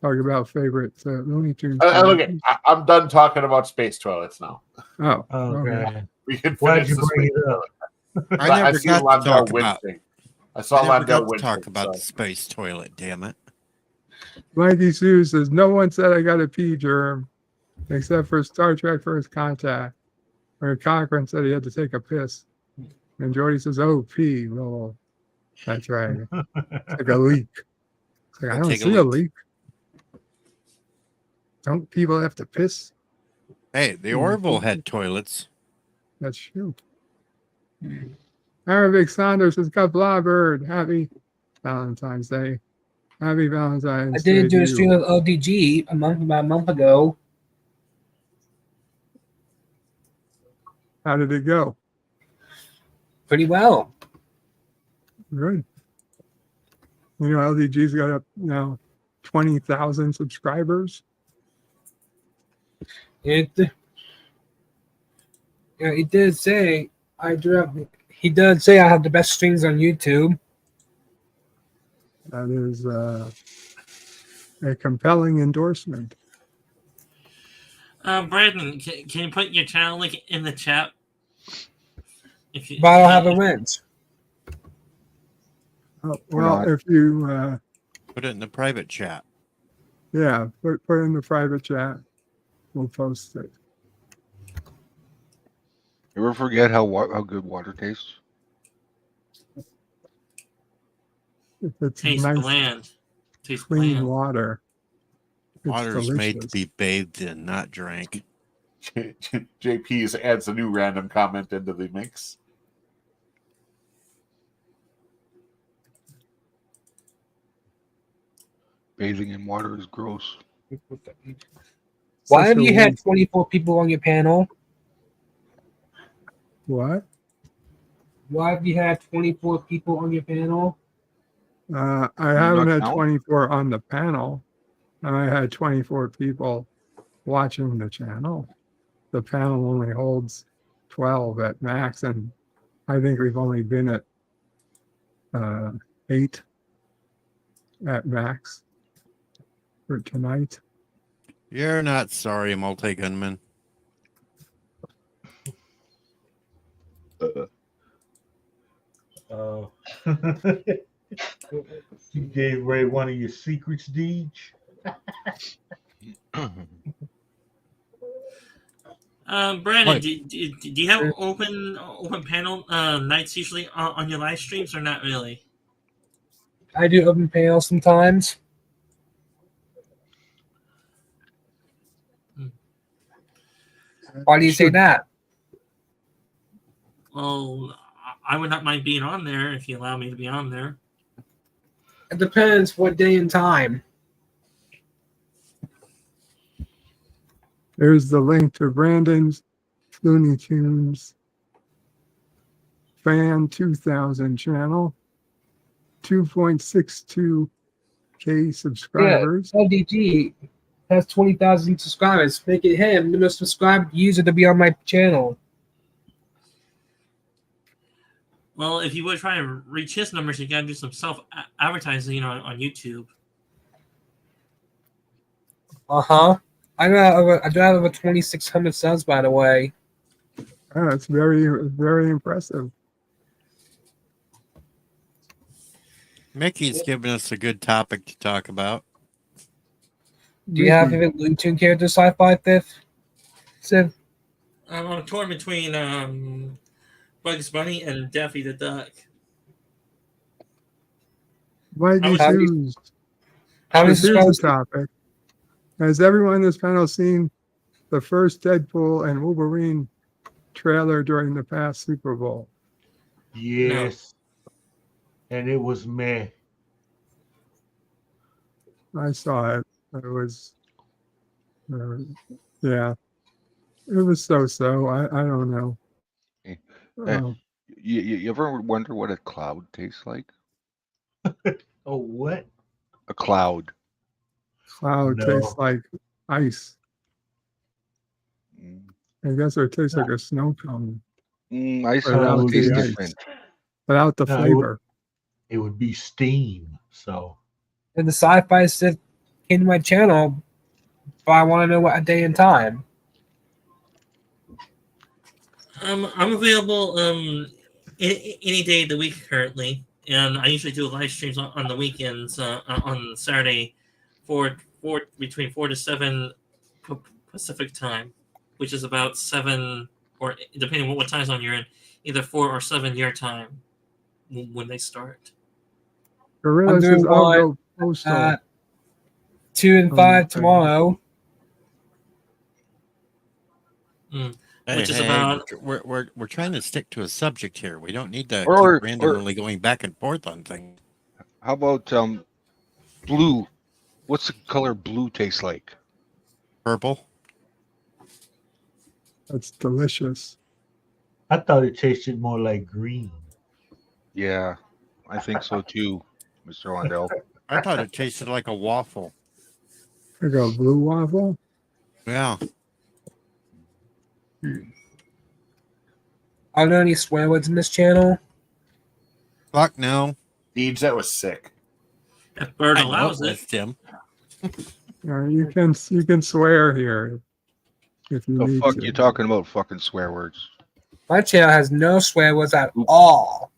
talk about favorite Looney Tunes. Look, characters. I'm done talking about space toilets now. Oh, Okay. We can Why'd finish you the bring space it up? toilet. I never see got to Londell talk about. wincing. I saw I never Londell got to wincing. talk about So. the space toilet. Damn it! Mikey Sue says, no one said I got a pee germ except for Star Trek First Contact, where Cochran said he had to take a piss. And Jordy says, oh, pee. Well, that's right. It's like a leak. It's like, I don't see a leak. Don't people have to piss? Hey, the Orville had toilets. That's true. Arabic Saunders says, got Blobird. Happy Valentine's Day. Happy Valentine's I Day. did do to a stream you. of LDG about a month ago. How did it go? Pretty well. Good. You know, LDG's got up now 20,000 subscribers. It did say I do have. He does say I have the best streams on YouTube. That is a compelling endorsement. Brandon, can you put your channel link in the chat? If you, But I don't have a rent. Oh, well, if you Put it in the private chat. yeah, put it in the private chat. We'll post it. You ever forget how good water tastes? If it's Tastes nice, bland. Tastes clean bland. water, it's Water is made to delicious. be bathed in, not drank. JP's adds a new random comment into the mix. Bathing in water is gross. Why have you had 24 people on your panel? What? Why have you had 24 people on your panel? I haven't had 24 on the panel. I had 24 people watching the channel. The panel only holds 12 at max, and I think we've only been at 8 at max for tonight. You're not sorry, multi-gunman. You gave Ray one of your secrets, Deej? Brandon, do you have open panel nights usually on your live streams or not really? I do open panels sometimes. Why do you say that? Well, I would not mind being on there if you allow me to be on there. It depends what day and time. There's the link to Brandon's Looney Tunes Fan 2000 channel. 2.62K subscribers. Yeah, LDG has 20,000 subscribers. Make it him the most subscribed user to be on my channel. Well, if you would try and reach his numbers, you got to do some self-advertising, on YouTube. Uh-huh. I do have over 2,600 subs, by the way. Oh, that's very, very impressive. Mickey's giving us a good topic to talk about. Do you have favorite Looney Tunes character sci-fi fifth? Sid? I'm on a tour between Bugs Bunny and Daffy the Duck. Mikey Shoes. Here's the topic. Has everyone in this panel seen the first Deadpool and Wolverine trailer during the past Super Bowl? Yes. And it was meh. I saw it. It was, yeah. It was so-so. I don't know. You ever wonder what a cloud tastes like? Oh, what? A cloud. Cloud tastes like ice. I guess it tastes like a snow cone. Ice Without tastes the ice. different. Without the flavor. It would be steam. So. And the sci-fi came to my channel, but I want to know what day and time. I'm available any day of the week currently, and I usually do live streams on the weekends on Saturday, between 4 to 7 Pacific time, which is about 7, or depending on what time zone you're in, either 4 or 7 your time when they start. Gorilla I'm says doing I'll one go postal. 2 and 5 tomorrow. Which is about we're trying to stick to a subject here. We don't need to Or- keep randomly going back and forth on things. How about blue? What's the color blue taste like? Purple. That's delicious. I thought it tasted more like green. Yeah, I think so too, Mr. Wandell. I thought it tasted like a waffle. I go blue waffle. Yeah. Are there any swear words in this channel? Fuck no. Deeds, that was sick. If Bird I know allows it it. was, Tim. You can swear here if you The need fuck to. you talking about? Fucking swear words. My channel has no swear words at all.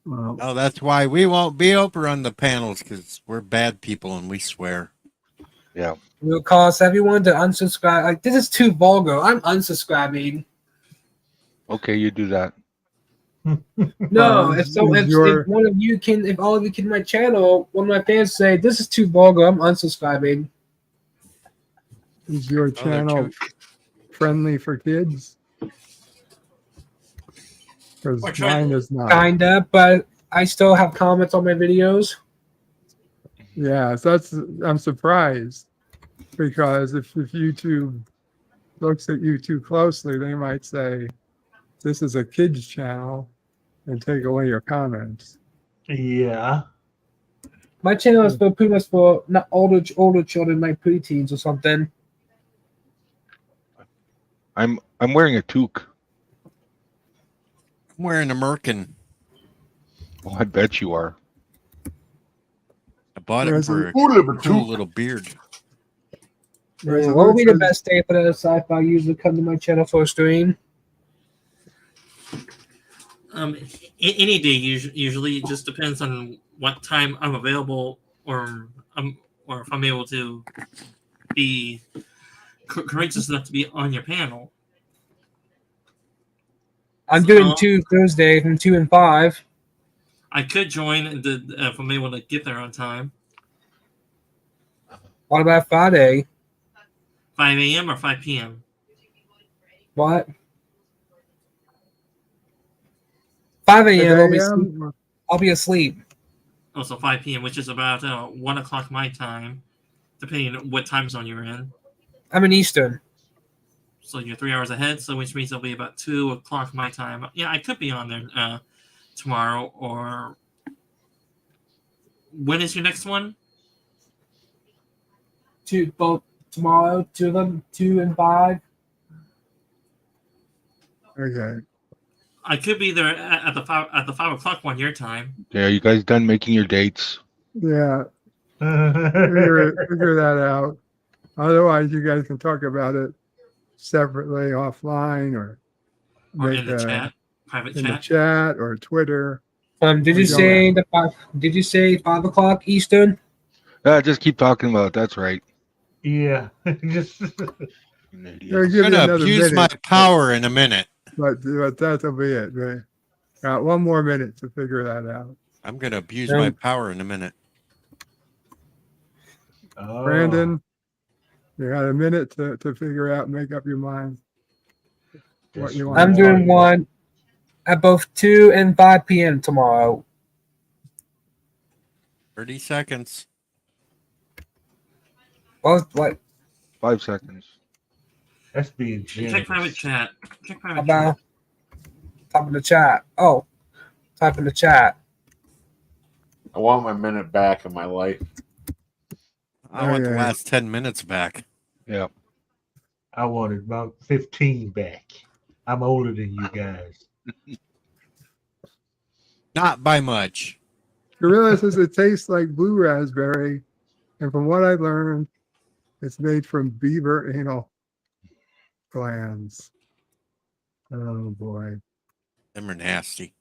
Well, Oh, that's why we won't be over on the panels, because we're bad people and we swear. Yeah. We'll cause everyone to unsubscribe. Like, this is too vulgar. I'm unsubscribing. Okay, you do that. No, is if one of you can, if all of you can my channel, one of my fans say this is too vulgar, I'm unsubscribing. Is your channel friendly for kids? Because mine is not. Kinda, but I still have comments on my videos. Yeah, so I'm surprised because if YouTube looks at you too closely, they might say this is a kids channel and take away your comments. Yeah. My channel is for pretty much for not older children like preteens or something. I'm wearing a toque. I'm wearing a merkin. Oh, I bet you are. I bought it There's for a- a cool little beard. What would be the best day for the sci-fi user to come to my channel for a stream? Any day usually. It just depends on what time I'm available, or if I'm able to be courageous enough to be on your panel. I'm doing 2 Thursday from 2 and 5. I could join if I'm able to get there on time. What about Friday? 5 a.m. or 5 p.m. What? 5 a.m. 5 a.m.? I'll be asleep. Also 5 p.m., which is about 1 o'clock my time, depending on what time zone you're in. I'm in Eastern. So you're 3 hours ahead, so which means it'll be about 2 o'clock my time. Yeah, I could be on there tomorrow, or when is your next one? Both tomorrow, 2 of them, 2 and 5. Okay. I could be there at the 5 o'clock one your time. Okay, are you guys done making your dates? Yeah. Figure that out. Otherwise, you guys can talk about it separately offline or in the chat, private in chat. the chat or Twitter. Did you say 5 o'clock Eastern? Just keep talking about it. That's right. Yeah. Just I'll give I'm you gonna another abuse my minute, power in a minute. but that'll be it. Right? Got one more minute to figure that out. I'm gonna abuse my power in a minute. Brandon, you got a minute to figure out, make up your mind what you want. I'm doing one at both 2 and 5 p.m. tomorrow. 30 seconds. What? 5 seconds. That's being Check generous. private chat. Check private About chat. type in the chat. Oh, type in the chat. I want my minute back in my life. I want the last 10 minutes back. Yeah. I wanted about 15 back. I'm older than you guys. Not by much. Gorilla says it tastes like blue raspberry And from what I learned, it's made from beaver anal glands. Oh boy. Them are nasty.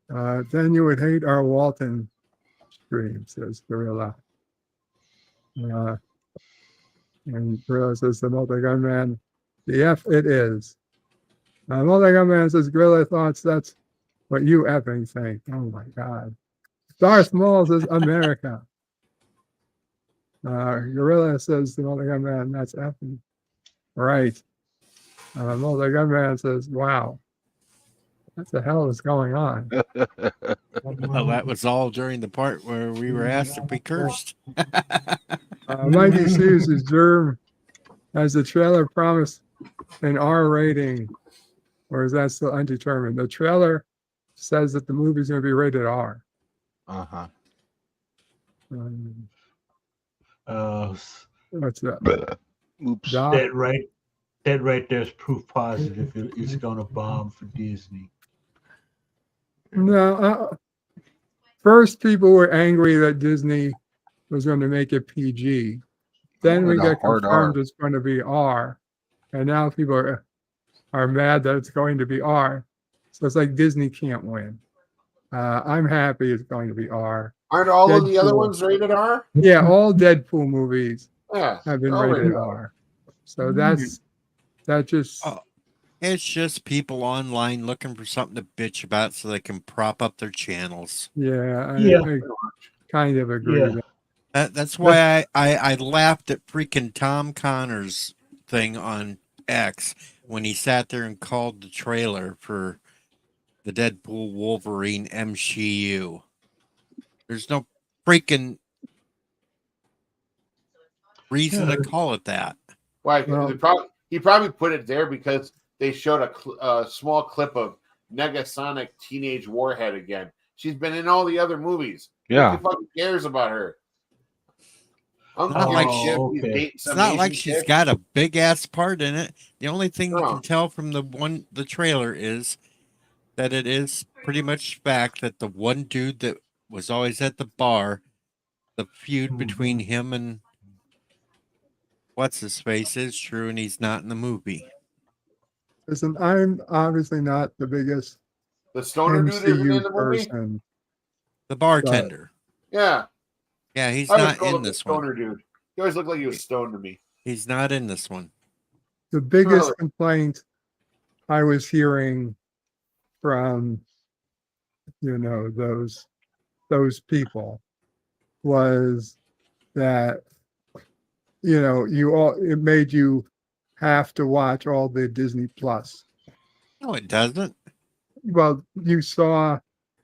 Then you would hate our Walton stream, says Gorilla. And Gorilla says the multi-gun man, the F it is. Multi-gun man says Gorilla thoughts that's what you effing think. Oh my God. Darth Maul says America. Gorilla says the multi-gun man, that's effing right. Multi-gun man says, wow. What the hell is going on? Well, that was all during the part where we were asked if we cursed. Mikey Sears is Germ as the trailer promised an R rating, or is that still undetermined? The trailer says that the movie's going to be rated R. Uh-huh. What's that? Oops. That right there's proof positive it's gonna bomb for Disney. No, first people were angry that Disney was going to make it PG. Then we got confirmed it's going to be R, and now people are mad that it's going to be R. So it's like Disney can't win. I'm happy it's going to be R. Aren't all of the Deadpool. other ones rated R? Yeah, all Deadpool movies have been they're all rated rated R. So that just It's just people online looking for something to bitch about so they can prop up their channels. I kind of agree. Yeah. That's why I laughed at freaking Tom Connor's thing on X when he sat there and called the trailer for the Deadpool Wolverine MCU. There's no freaking reason to call it that. Why? He probably put it there because they showed a small clip of Negasonic Teenage Warhead again. She's been in all the other movies. Yeah. Who fucking cares about her? It's not like she's got a big ass part in it. The only thing you can tell from the trailer is that it is pretty much fact that the one dude that was always at the bar, the feud between him and what's his face is true, and he's not in the movie. Listen, I'm obviously not the biggest stoner dude isn't in the movie? person. The bartender. Yeah. Yeah, he's I not call in him this stoner one. dude. He always looked like he was stoned to me. He's not in this one. The biggest Really? complaint I was hearing from those people was that it made you have to watch all the Disney Plus. No, it doesn't. Well, you saw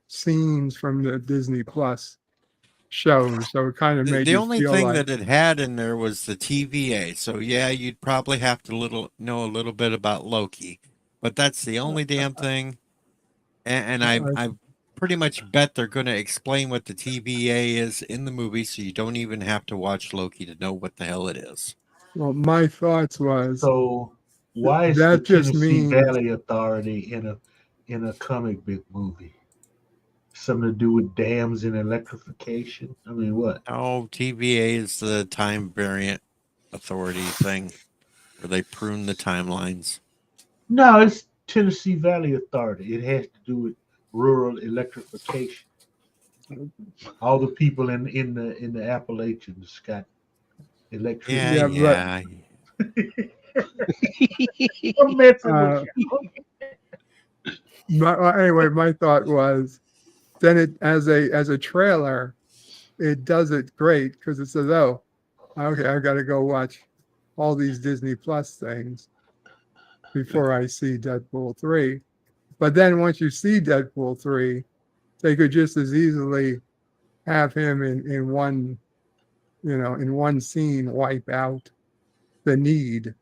scenes from the Disney Plus shows, so it kind of made The you only feel thing like that it had in there was the TVA. So yeah, you'd probably have to know a little bit about Loki, but that's the only damn thing. And I pretty much bet they're going to explain what the TVA is in the movie, so you don't even have to watch Loki to know what the hell it is. Well, my thoughts was So why is that the just Tennessee means Valley Authority in a comic book movie? Something to do with dams and electrification? I mean, what? Oh, TVA is the time variant authority thing where they prune the timelines. No, it's Tennessee Valley Authority. It has to do with rural electrification. All the people in the Appalachians got electricity. Yeah. I'm messing with you. Anyway, my thought was, then it as a trailer, it does it great because it says, "Oh, okay, I've got to go watch all these Disney Plus things before I see Deadpool 3." But then once you see Deadpool 3, they could just as easily have him in one scene wipe out the need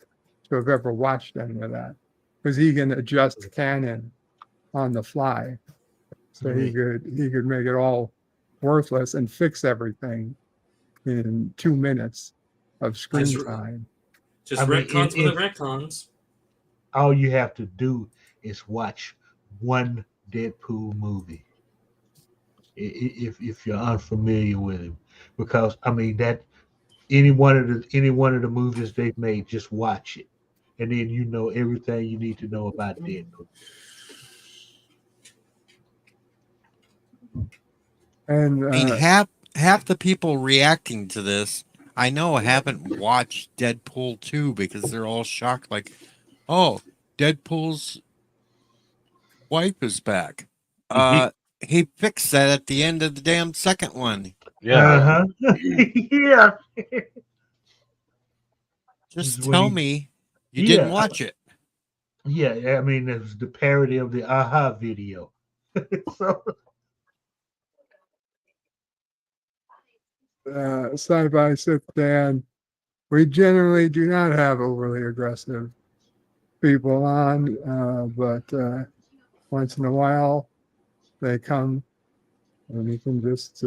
to have ever watched any of that, because he can adjust canon on the fly. So he could make it all worthless and fix everything in 2 minutes of screen time. Just retcons for the retcons. All you have to do is watch one Deadpool movie. If you're unfamiliar with him, because I mean that any one of the movies they've made, just watch it, and then you know everything you need to know about Deadpool. And I mean, half the people reacting to this, I know, haven't watched Deadpool 2 because they're all shocked, like, oh, Deadpool's wife is back. He fixed that at the end of the damn second one. Yeah. Yeah. Just When tell he- me you didn't yeah, watch it. yeah. I mean, it was the parody of the Aha video. So, Sci-Fi Sith Dan, we generally do not have overly aggressive people on, but once in a while they come, and you can just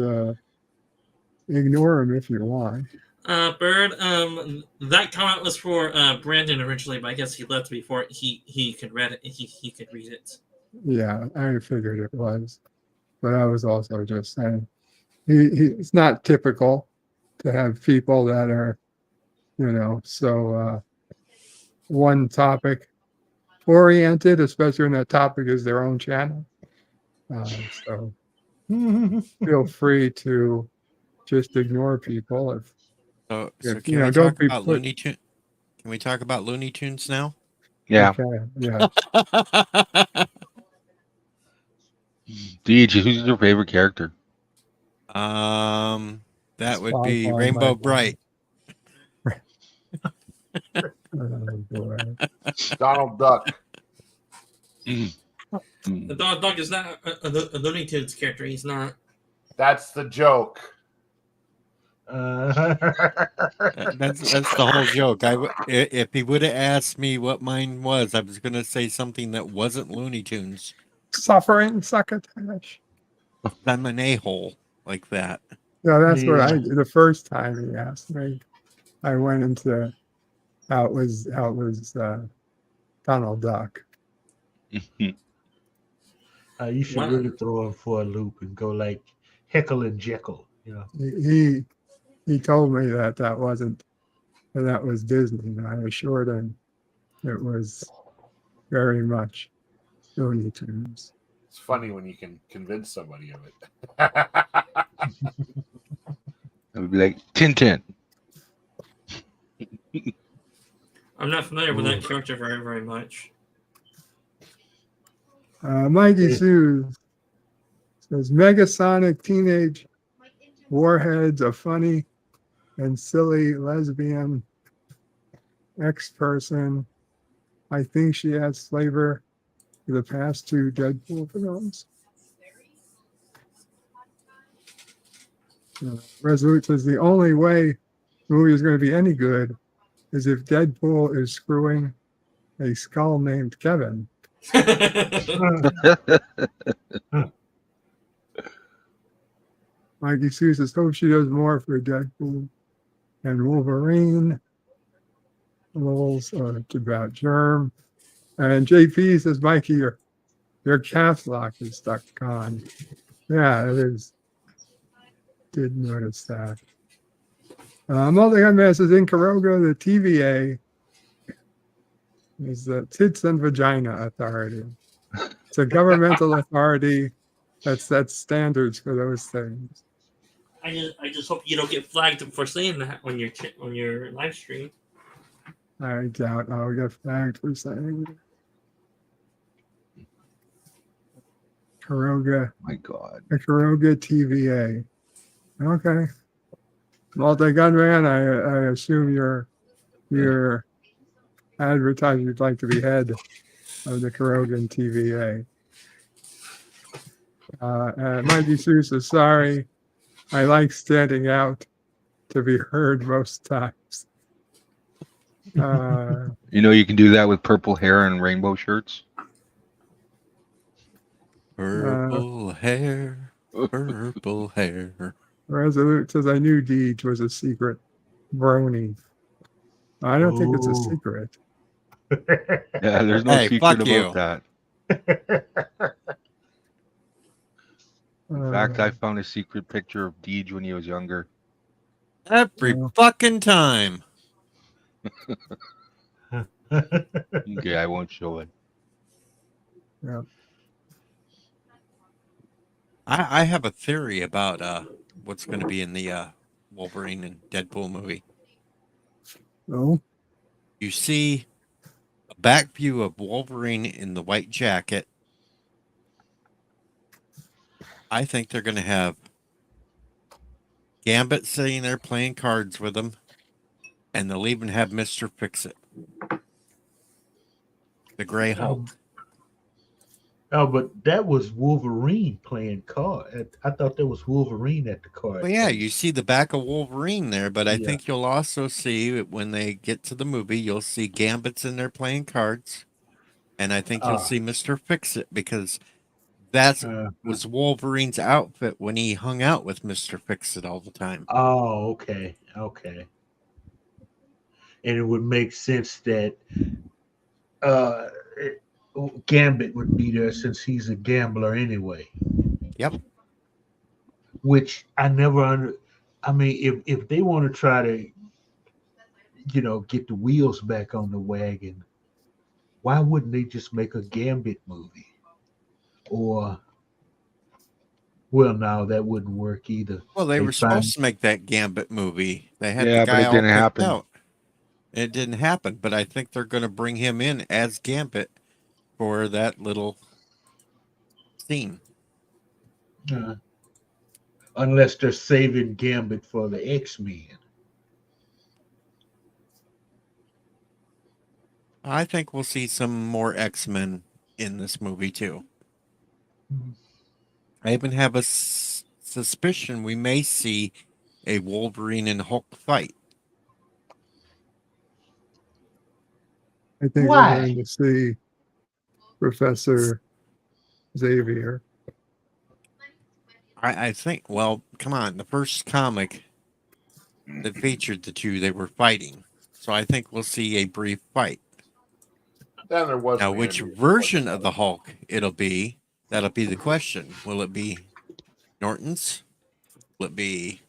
ignore them if you want. Bird, that comment was for Brandon originally, but I guess he left before he could read it. He could read it. Yeah, I figured it was, but I was also just saying it's not typical to have people that are, so one topic oriented, especially when that topic is their own channel. So feel free to just ignore people So if can we don't talk be about put. Looney Tunes? Can we talk about Looney Tunes now? Yeah. Okay, yeah. Deej, who's your favorite character? That would Spawn be Pawn Rainbow Mike. Bright. Oh, boy. Donald Duck. The dog is not a Looney Tunes character. He's not. That's the joke. That's the whole joke. If he would have asked me what mine was, I was going to say something that wasn't Looney Tunes. Suffering succotash. I'm an a-hole like that. Yeah, that's what the first time he asked me, I went into how it was Donald Duck. you should really throw him for a loop and go like Heckle and Jekyll. You know, He told me that was Disney, and I assured him it was very much Looney Tunes. It's funny when you can convince somebody of it. It would be like Tintin. I'm not familiar with that character very, very much. Mikey Sues says Megasonic teenage warheads, a funny and silly lesbian ex-person. I think she adds flavor to the past two Deadpool films. Resolute says the only way the movie is going to be any good is if Deadpool is screwing a skull named Kevin. Mikey Sue says, hope she does more for Deadpool and Wolverine. Lulz about Germ. And JP says, Mikey, your caps lock is stuck on. Yeah, it is. Did notice that. Multigun Man says, in Karoga, the TVA is the Tits and Vagina Authority. It's a governmental authority that sets standards for those things. I just hope you don't get flagged for saying that on your live stream. I doubt I'll get flagged for saying it. Karoga. My God. The Karoga TVA. Okay. Multi-gun man, I assume you're advertising you'd like to be head of the Karogan TVA. Mikey Sue says, sorry, I like standing out to be heard most times. You can do that with purple hair and rainbow shirts. Purple hair. Resolute says, I knew Deej was a secret brony. I don't think it's a secret. Yeah, there's no secret about that. In fact, I found a secret picture of Deej when he was younger. Every fucking time. Okay, I won't show it. Yeah. I have a theory about what's going to be in the Wolverine and Deadpool movie. Oh. You see a back view of Wolverine in the white jacket. I think they're going to have Gambit sitting there playing cards with him, and they'll even have Mr. Fix-It, the Gray Hulk. Oh, but that was Wolverine playing card. I thought that was Wolverine at the card. Well, yeah, you see the back of Wolverine there, but I Yeah. think you'll also see when they get to the movie, you'll see Gambit's in there playing cards, and I think you'll see Mr. Fix-It because that was Wolverine's outfit when he hung out with Mr. Fix-It all the time. Oh, okay. And it would make sense that Gambit would be there since he's a gambler anyway. Yep. Which I never I mean, if they want to try to, get the wheels back on the wagon, why wouldn't they just make a Gambit movie? Or, well, no, that wouldn't work either. Well, they were supposed to make that Gambit movie. They had the Yeah, guy but it all didn't picked happen. out. It didn't happen, but I think they're going to bring him in as Gambit for that little scene. Unless they're saving Gambit for the X-Men. I think we'll see some more X-Men in this movie too. I even have a suspicion we may see a Wolverine and Hulk fight. I think Why? we're going to see Professor Xavier. I think, well, come on. The first comic that featured the two, they were fighting. So I think we'll see a brief fight. Then there was Now, which Andrew. version of the Hulk it'll be, that'll be the question. Will it be Norton's? Will it be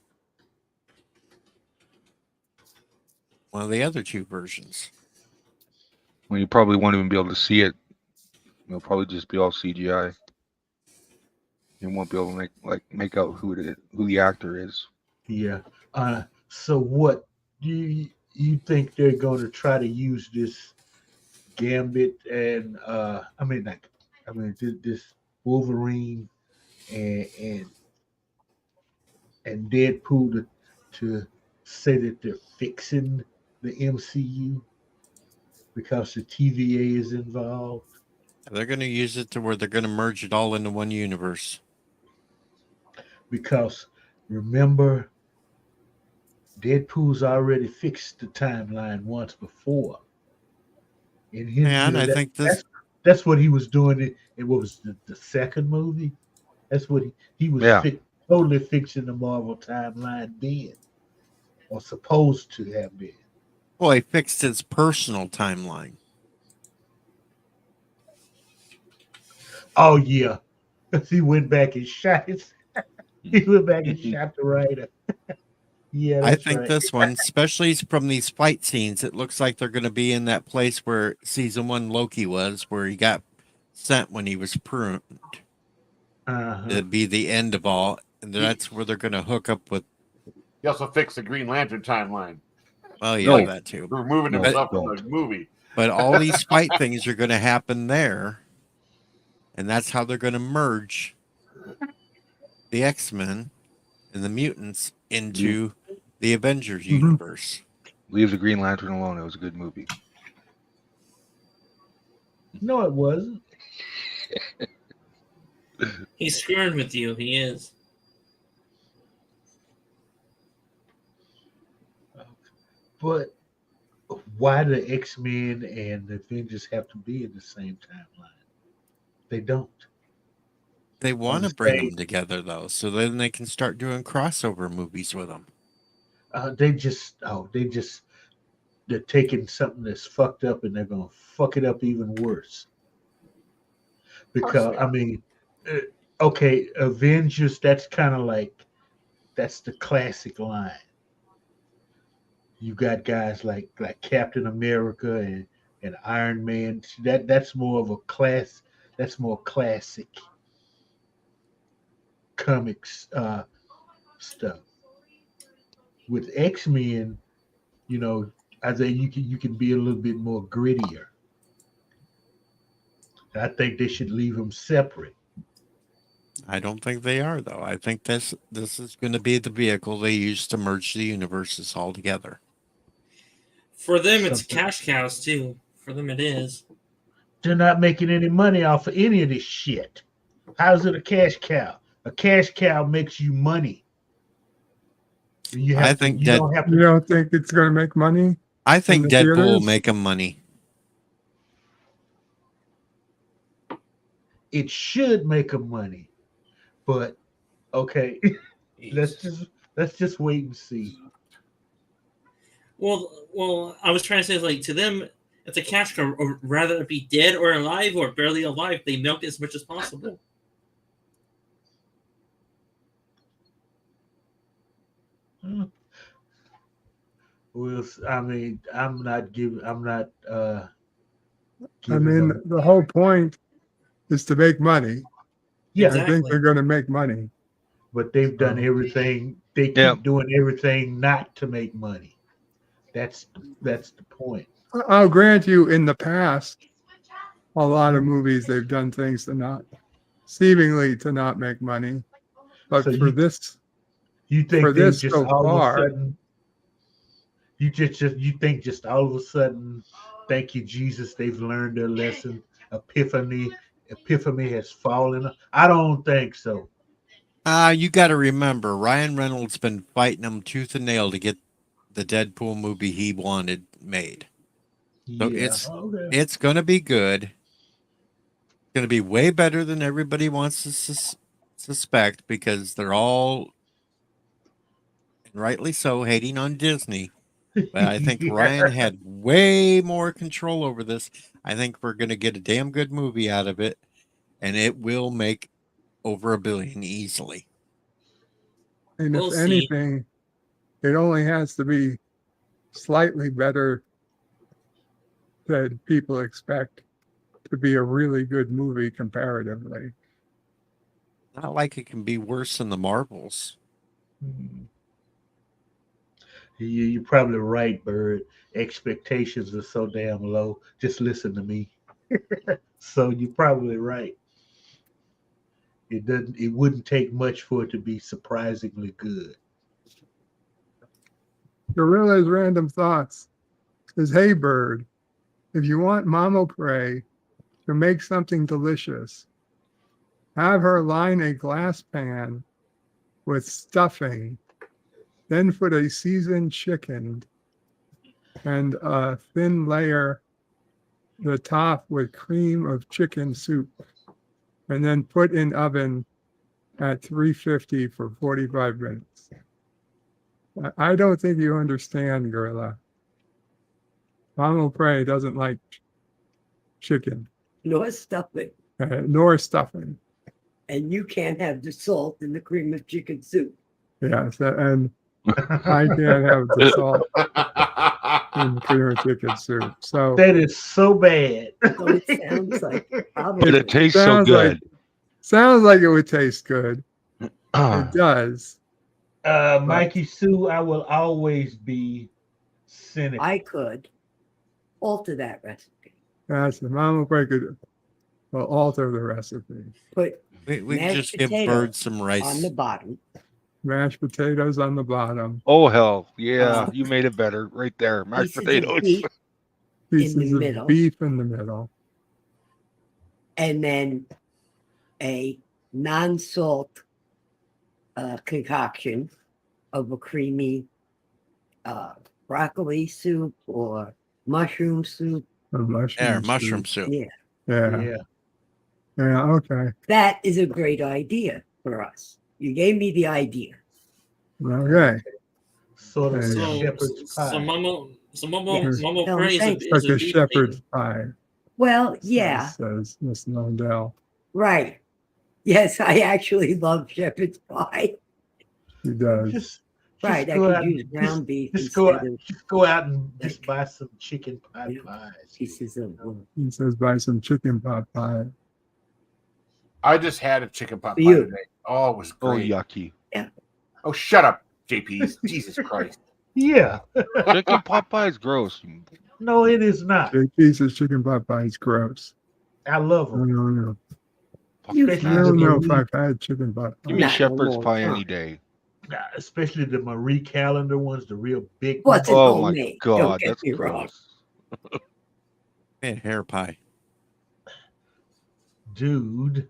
one of the other two versions? Well, you probably won't even be able to see it. It'll probably just be all CGI. You won't be able to make out who the actor is. Yeah. So what do you think they're going to try to use this Gambit and this Wolverine and Deadpool to say that they're fixing the MCU because the TVA is involved? They're going to use it to where they're going to merge it all into one universe. Because remember, Deadpool's already fixed the timeline once before. In his And I think that's what he was doing. It was the second movie. That's what he was totally fixing the Marvel timeline then, or supposed to have been. Well, he fixed his personal timeline. Oh yeah, he went back and shot it. He went back and shot the writer. Yeah, I that's think right. this one, especially from these fight scenes, it looks like they're going to be in that place where season 1 Loki was, where he got sent when he was pruned. It'd be the end of all, and that's where they're going to hook up with. He also fixed the Green Lantern timeline. Well, yeah, that too. Removing himself from the movie. But all these fight things are going to happen there, and that's how they're going to merge the X-Men and the mutants into the Avengers universe. Leave the Green Lantern alone. It was a good movie. No, it wasn't. He's screwing with you. He is. But why do X-Men and the Avengers have to be in the same timeline? They don't. They want to bring them together, though, so then they can start doing crossover movies with them. They're taking something that's fucked up and they're going to fuck it up even worse. Because, Avengers, that's kind of like, that's the classic line. You got guys like Captain America and Iron Man. That's more of a class. That's more classic comics stuff. With X-Men, you know, I say you can be a little bit more grittier. I think they should leave them separate. I don't think they are, though. I think this is going to be the vehicle they use to merge the universes all together. For them, it's cash cows too. For them, it is. They're not making any money off of any of this shit. How's it a cash cow? A cash cow makes you money. You I think you don't have to. You don't think it's going to make money? I think in the Deadpool will theaters? make them money. It should make them money, but okay, let's just wait and see. Well, I was trying to say, like, to them, it's a cash cow. Or rather it be dead or alive or barely alive, they milk it as much as possible. Well, I mean, I'm not giving. I mean, the whole point is to make money. Yeah, I think they're going to make money. But they've done everything. They keep doing everything not to make money. That's the point. I'll grant you, in the past, a lot of movies they've done things to seemingly not make money. But So for this, you think for they this just so all far, of a sudden, you think just all of a sudden, thank you Jesus, they've learned their lesson. Epiphany has fallen. I don't think so. You got to remember, Ryan Reynolds been fighting them tooth and nail to get the Deadpool movie he wanted made. So it's going to be good. It's going to be way better than everybody wants to suspect, because they're all, and rightly so, hating on Disney. But I think Ryan had way more control over this. I think we're going to get a damn good movie out of it, and it will make over $1 billion easily. and if anything, it only has to be slightly better than people expect to be a really good movie comparatively. Not like it can be worse than the Marvels. You're probably right, Bird. Expectations are so damn low. Just listen to me. So you're probably right. It wouldn't take much for it to be surprisingly good. Gorilla's Random Thoughts says, "Hey Bird, if you want Mama Prey to make something delicious, have her line a glass pan with stuffing, then put a seasoned chicken and a thin layer the top with cream of chicken soup, and then put in oven at 350 for 45 minutes. I don't think you understand, Gorilla. Mama Prey doesn't like chicken. Nor stuffing. Nor stuffing. And you can't have the salt in the cream of chicken soup. Yes, and I can't have the salt in cream of chicken soup. So that is so bad. So it sounds like But it tastes so good. Sounds like it would taste good. It does. Mikey Sue, I will always be cynical. I could alter that recipe. That's the Mama Prey could alter the recipe. Put we can just give Bird some rice on the bottom. Mashed potatoes on the bottom. Oh hell, yeah! You made it better right there. Mashed potatoes. Pieces of beef in the middle. And then a non-salt concoction of a creamy broccoli soup or mushroom soup. Mushroom soup. Yeah. Yeah, okay. That is a great idea for us. You gave me the idea. Okay. Sort of So shepherd's pie. Mama No, Prey thanks. is Like a a beef shepherd's thing. pie, Well, yeah, says Miss Lundell. right. Yes, I actually love shepherd's pie. She does. Right, I go could out use and ground beef just go instead of just go out and just buy some chicken pot pies. pieces of. He says buy some chicken pot pie. I just had a chicken pot pie You. today. Oh, it was Oh, great. yucky. Oh, shut up, JP's. Jesus Christ. Yeah. Chicken pot pie is gross. No, it is not. JP says chicken pot pie is gross. I love I them. don't know. Especially I the don't know if Marie, I've had chicken pot pie. Give me Not no shepherd's more, pie huh? any day. especially the Marie Calendar ones, the real big What's ones. an Oh my homemade? Don't god, get that's me wrong. gross. Man, hair pie. Dude.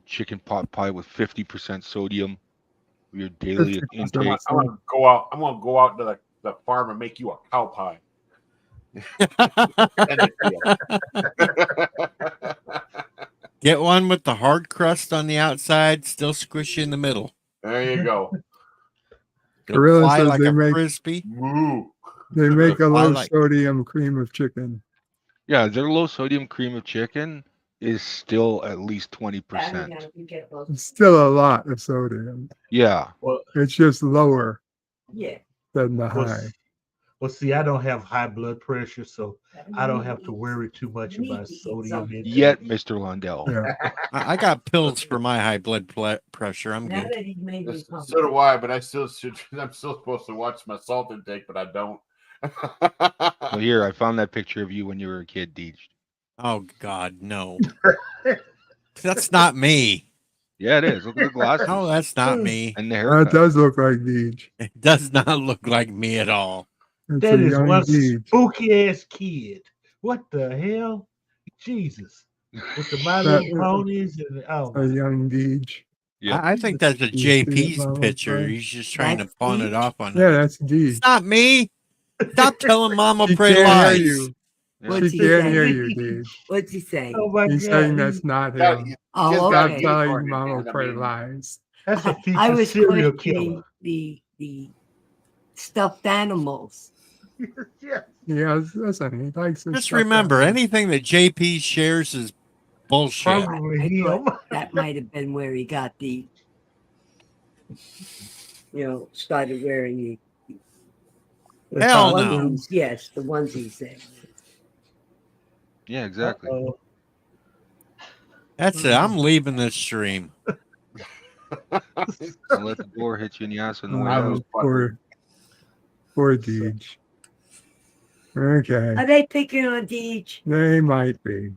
Chicken pot pie with 50% sodium for your daily intake. I'm gonna go out. I'm gonna go out to the farm and make you a cow pie. Send it to you. Get one with the hard crust on the outside, still squishy in the middle. There you go. It'll Gorilla fly says like they a make frisbee. Moo. they make a I low like- sodium cream of chicken. Yeah, their low sodium cream of chicken is still at least 20%. It's still a lot of sodium. Yeah. Well, It's just lower Yeah. than the well, high. well, see, I don't have high blood pressure, so I don't have to worry too much about sodium intake. Yet, Mr. Lundell. Yeah. I got pills for my high blood pressure. I'm Now good. that he's made me So do I, but I still should. I'm still supposed to watch my salt intake, but I don't. Well, here, I found that picture of you when you were a kid, Deej. Oh God, no. That's not me. Yeah, it is. Look at the glasses. No, that's not me. And the That haircut. does look like Deej. It does not look like me at all. It's That a is young one Deej. spooky ass kid. What the hell? Jesus. With the My That- Little Ponies and A young Deej. Yeah. I think that's a You see it, JP's Mama? picture. He's just trying to pawn it off on Yeah, us. that's Deej. It's not me. Stop telling Mama She Pray can't lies. hear you. What's She he can't saying? hear you, Deej. What's he saying? Oh my He's God. saying that's not Yeah, him. you- Oh, Kid's got Stop okay. telling unicorn in Mama it. I Pray mean- lies. That's a I future was serial questioning killer. the stuffed animals. Yeah. Yeah, listen, he likes his Just stuff remember, that way. anything that JP shares is bullshit. Probably I him. thought that might have been where he got started wearing the Hell no. onesies. Yes, the onesies said. Yeah, exactly. Uh-oh. That's it. I'm leaving this stream. Don't let the door hit you in the ass on the way I out. was Poor Deej. Okay. Are they picking on Deej? They might be.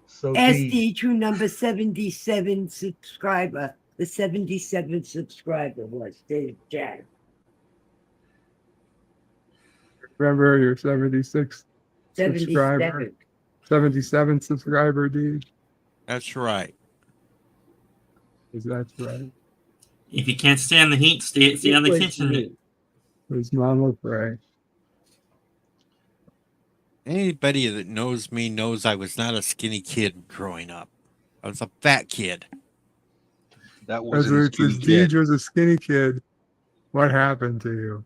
So Ask Deej, Deej who number 77 subscriber, the 77 subscriber was, Dave Jack. Remember your 76 subscriber? 77. 77 subscriber, Deej? That's right. Is that right? If you can't stand the heat, stay out of the was kitchen. me. There's Mama Pray. Anybody that knows me knows I was not a skinny kid growing up. I was a fat kid. That As wasn't a skinny kid. Deej was a skinny kid, what happened to you?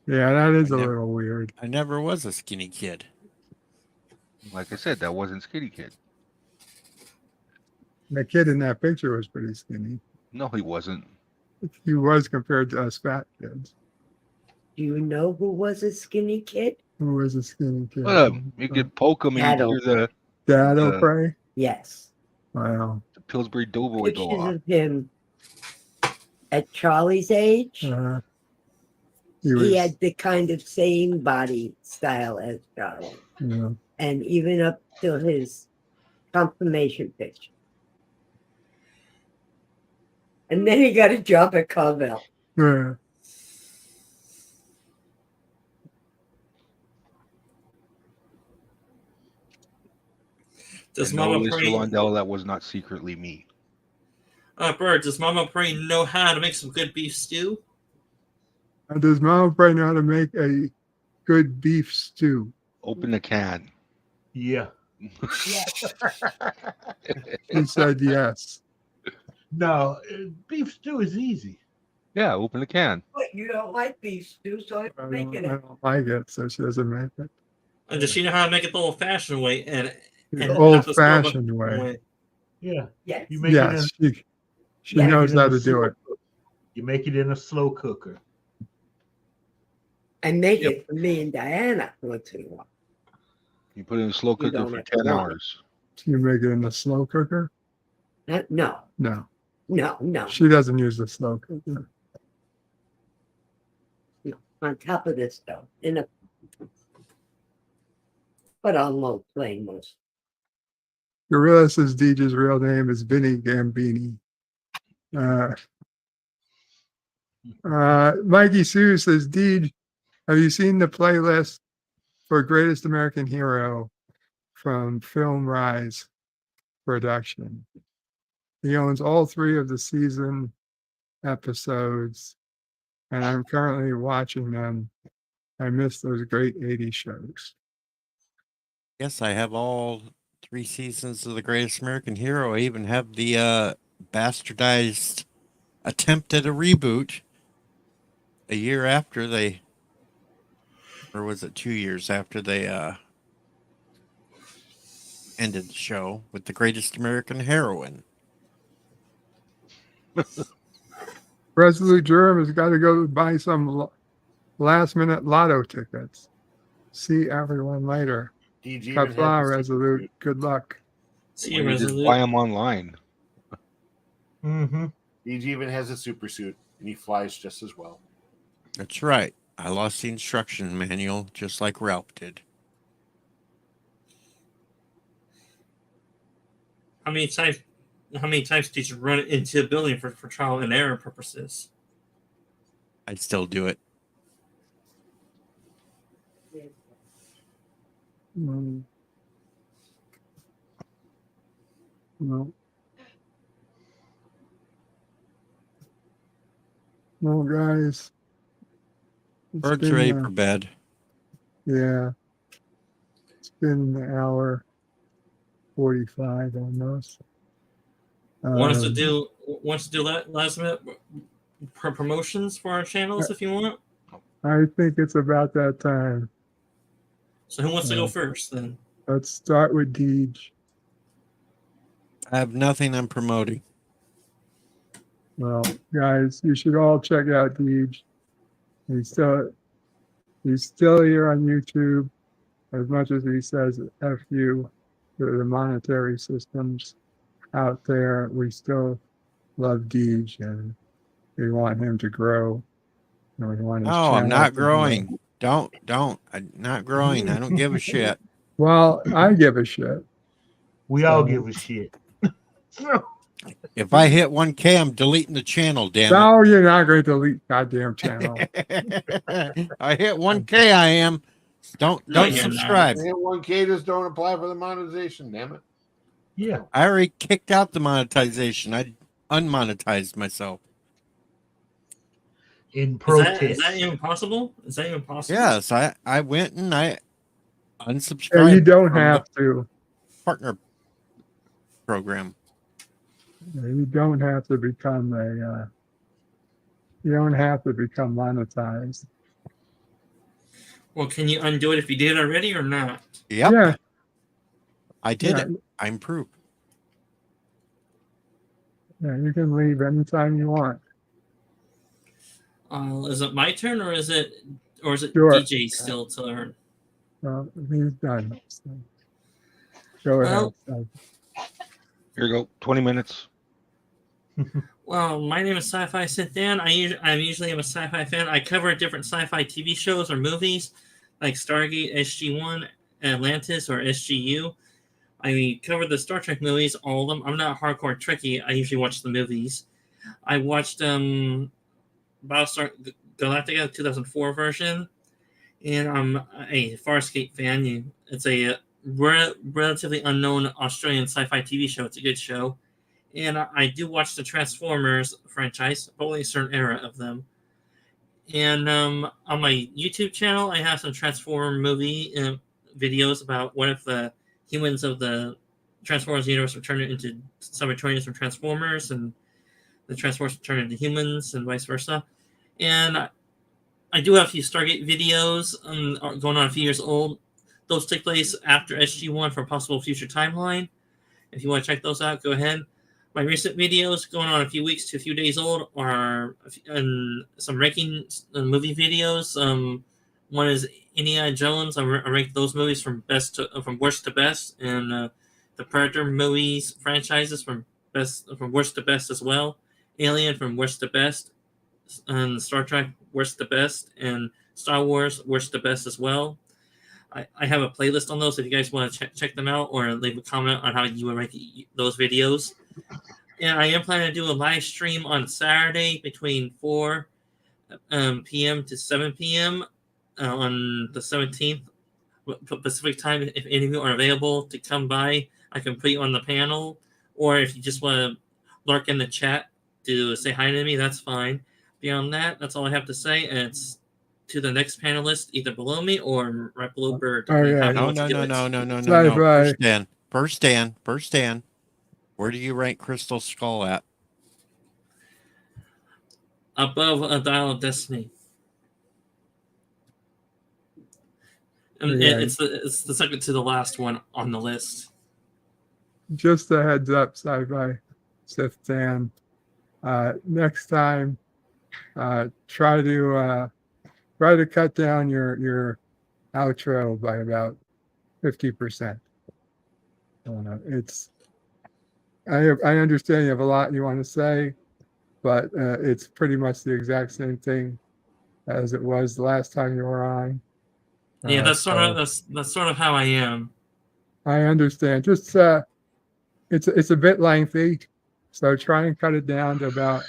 Yeah, that is a little weird. I never was a skinny kid. Like I said, that wasn't skinny kid. The kid in that picture was pretty skinny. No, he wasn't. He was compared to us fat kids. Do you know who was a skinny kid? Who was a skinny kid? You could poke him and Dado. you hear Dad the O'Prey? Yes. Wow. Pillsbury Doughboy go Pictures off. of him at Charlie's age. He had the kind of same body style as Charlie. Yeah. And even up till his confirmation picture. And then he got a job at Carvel. Yeah. Does And no, Mama Mr. Pray? Lundell, that was not secretly me. Bird, does Mama Pray know how to make some good beef stew? Does Mama Pray know how to make a good beef stew? Open the can. Yeah. He said yes. No, beef stew is easy. Yeah, open the can. But you don't like beef stew, so I I'm making don't it. like it, so she doesn't make it. And does she know how to make it the old-fashioned way? And The not old the store-bought fashioned way. Yeah. Yes. You make it Yes, she you make knows it in how a to do slow it. cook. You make it in a slow cooker. And make it for me and Diana once in a while. You put it in a slow You cooker don't for have to 10 watch. hours. Do you make it in the slow cooker? No, No. no. She doesn't use the slow cooker. No. On top of this stove. But on low flame most. Gorilla says Deej's real name is Vinny Gambini. Mikey Sue says, Deej, have you seen the playlist for Greatest American Hero from Film Rise production? He owns all 3 of the season episodes, and I'm currently watching them. I miss those great 80s shows. Yes, I have all 3 seasons of The Greatest American Hero. I even have the bastardized attempt at a reboot a year after they, or was it 2 years after they ended the show with The Greatest American Heroine. Resolute Germ has got to go buy some last-minute lotto tickets. See everyone later. DG even has Kapla, the Resolute. supersuit. Good luck. See Why you, don't you just Resolute. buy them online? Mm-hmm. DG even has a supersuit, and he flies just as well. That's right. I lost the instruction manual just like Ralph did. How many times did you run into a building for trial and error purposes? I'd still do it. No. No, guys. It's Birds are been, ready for bed. Yeah. It's been an hour 45 almost. Want us to do last minute promotions for our channels if you want? I think it's about that time. So who wants to go first then? Let's start with Deej. I have nothing I'm promoting. Well, guys, you should all check out Deej. He's still here on YouTube. As much as he says F you to the monetary systems out there, we still love Deej and we want him to grow. And we want his Oh, I'm channel not to grow. growing. Don't. I'm not growing. I don't give a shit. Well, I give a shit. We all give a shit. If I hit 1K, I'm deleting the channel, damn it. No, you're not going to delete goddamn channel. I hit 1K, I am. Don't subscribe. Hit 1K, just don't apply for the monetization, damn it. Yeah. I already kicked out the monetization. I unmonetized myself. In protest. Is that even possible? Yes, I went and I unsubscribed. And you don't from have the to. partner program. You don't have to become monetized. Well, can you undo it if you did already or not? Yep. Yeah. I did Yeah. it. I improved. Yeah, you can leave anytime you want. Is it my turn or is it Sure. DJ still to learn? Well, he's done. So go ahead. Here you go. 20 minutes. Well, my name is Sci-Fi Sith Dan. I usually am a sci-fi fan. I cover different sci-fi TV shows or movies like Stargate, SG-1, Atlantis, or SGU. I cover the Star Trek movies, all of them. I'm not hardcore Trekkie. I usually watch the movies. I watched Battlestar Galactica 2004 version, and I'm a Farscape fan. It's a relatively unknown Australian sci-fi TV show. It's a good show. And I do watch the Transformers franchise, but only a certain era of them. And on my YouTube channel, I have some Transformer movie videos about what if the humans of the Transformers universe were turned into Cybertronians from Transformers, and the Transformers were turned into humans, and vice versa. And I do have a few Stargate videos going on a few years old. Those take place after SG-1 for a possible future timeline. If you want to check those out, go ahead. My recent videos, going on a few weeks to a few days old, are some ranking movie videos. One is Indiana Jones. I ranked those movies from worst to best, and the Predator movies franchises from worst to best as well. Alien from worst to best, and Star Trek worst to best, and Star Wars worst to best as well. I have a playlist on those if you guys want to check them out, or leave a comment on how you would rank those videos. And I am planning to do a live stream on Saturday between 4 p.m. to 7 p.m. On the 17th Pacific time. If any of you are available to come by, I can put you on the panel. Or if you just want to lurk in the chat to say hi to me, that's fine. Beyond that, that's all I have to say. And it's to the next panelist, either below me or right below Bird. No. First Dan. Where do you rank Crystal Skull at? Above A Dial of Destiny. And it's the second to the last one on the list. Just a heads up, Sci-Fi Sith Dan. Next time, try to cut down your outro by about 50%. I understand you have a lot you want to say, but it's pretty much the exact same thing as it was the last time you were on. Yeah, that's sort of how I am. I understand. Just it's a bit lengthy, so try and cut it down to about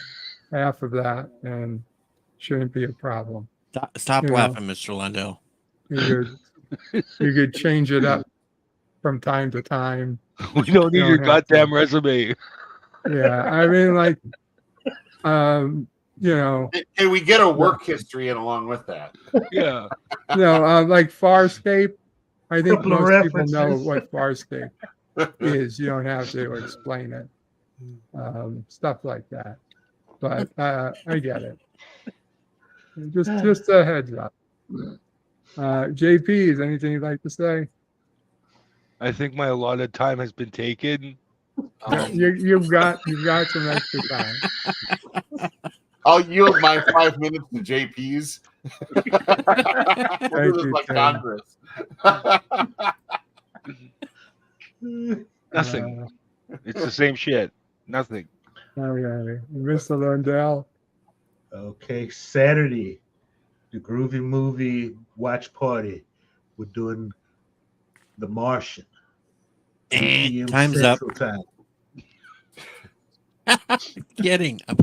half of that, and shouldn't be a problem. Stop laughing, Mr. Lundell. You could change it up from time to time. We don't need your goddamn resume. Yeah, I mean, like, Can we get a work history in along with that? Yeah. Like Farscape. I think Couple of most people know references. what Farscape is. You don't have to explain it. Stuff like that. But I get it. Just a heads up. JP, is anything you'd like to say? I think my allotted time has been taken. You've got some extra time. I'll yield my 5 minutes to JP's. We'll do this like Congress. Nothing. It's the same shit. Nothing. Okay, Mr. Lundell. Okay, Saturday, the Groovy Movie Watch Party. We're doing The Martian. 2 p.m. Time's Central up. Time. I'm kidding. 3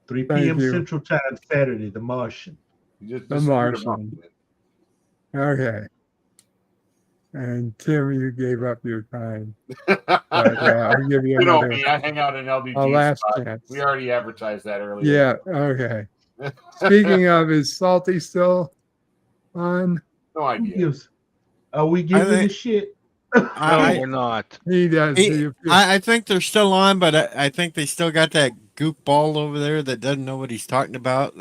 Thank p.m. you. Central Time, Saturday, The Martian. The Martian. Okay. And Tim, you gave up your time. But, I'll give you another. I hang out in LDG. A last spot. chance. We already advertised that earlier. Yeah. Okay. Speaking of, is Salty still on? No idea. Are we giving the shit? No, we're not. He does. I think they're still on, but I think they still got that goofball over there that doesn't know what he's talking about.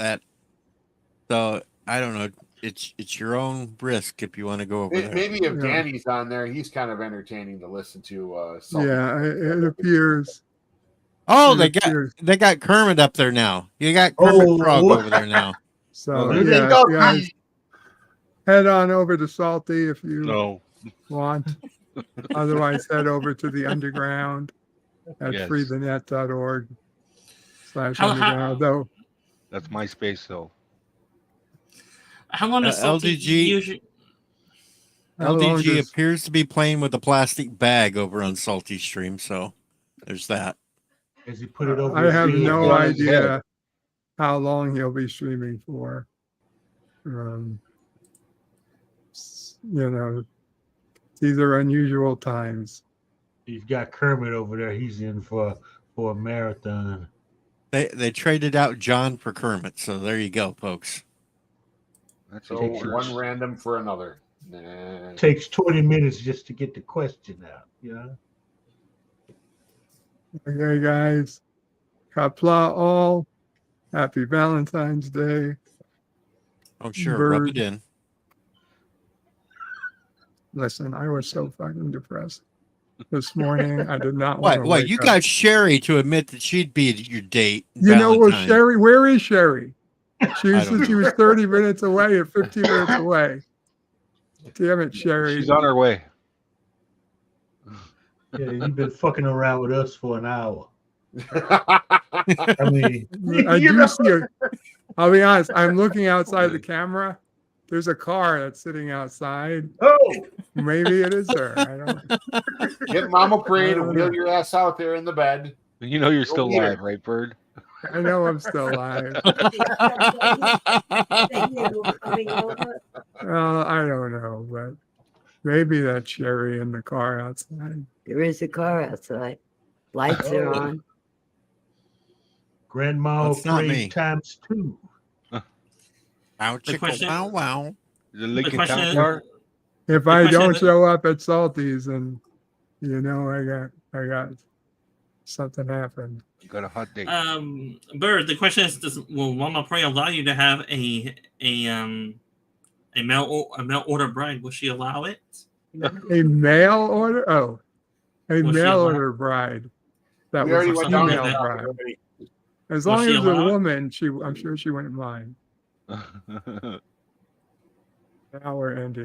So I don't know. It's your own risk if you want to go over there. Maybe if Danny's on there, he's kind of entertaining to listen to. Yeah, it appears. Oh, they got Kermit up there now. You got Kermit Frog over there now. So yeah, guys, head on over to Salty if you want. Otherwise, head over to the underground at freethenet.org/underground. Though that's MySpace, though. How long does Salty usually? LDG appears to be playing with a plastic bag over on Salty Stream, so there's that. As he put it over, I have no idea how long he'll be streaming for. These are unusual times. He's got Kermit over there. He's in for a marathon. They traded out John for Kermit, so there you go, folks. So one random for another. Nah. Takes 20 minutes just to get the question out. Okay, guys. Kapla all. Happy Valentine's Day. Oh, sure. Rub it in. Listen, I was so fucking depressed this morning. I did not want to What? wake You up. got Sherry to admit that she'd be your date. You know, well, Valentine. Sherry, where is Sherry? She I said don't she know. was 30 minutes away or 15 minutes away. Damn it, Sherry. She's on her way. Yeah, you've been fucking around with us for an hour. I mean, I you do know? see her. I'll be honest. I'm looking outside the camera. There's a car that's sitting outside. Oh, maybe it is her. I don't. Get Mama Praying I and don't wheel know. your ass out there in the bed. You know you're Go still get her. live, right, Bird? I know I'm still alive. Well, I don't know, but maybe that's Sherry in the car outside. There is a car outside. Lights are on. Grandma That's not me. Frame times 2. Wow, The chickle, question- wow, wow. Is it Lincoln question Town is- Car? If The I question don't is- show up at Salty's, and you know, I got something happened. You got a hot date. Bird, the question is: will Mama Pray allow you to have a mail order bride? Will she allow it? A mail order? Oh, a Was she mail allowed- order bride. That We was already a went down female that bride. topic already. As Was long she as it's a allowed? woman, I'm sure she wouldn't mind. Now we're ending.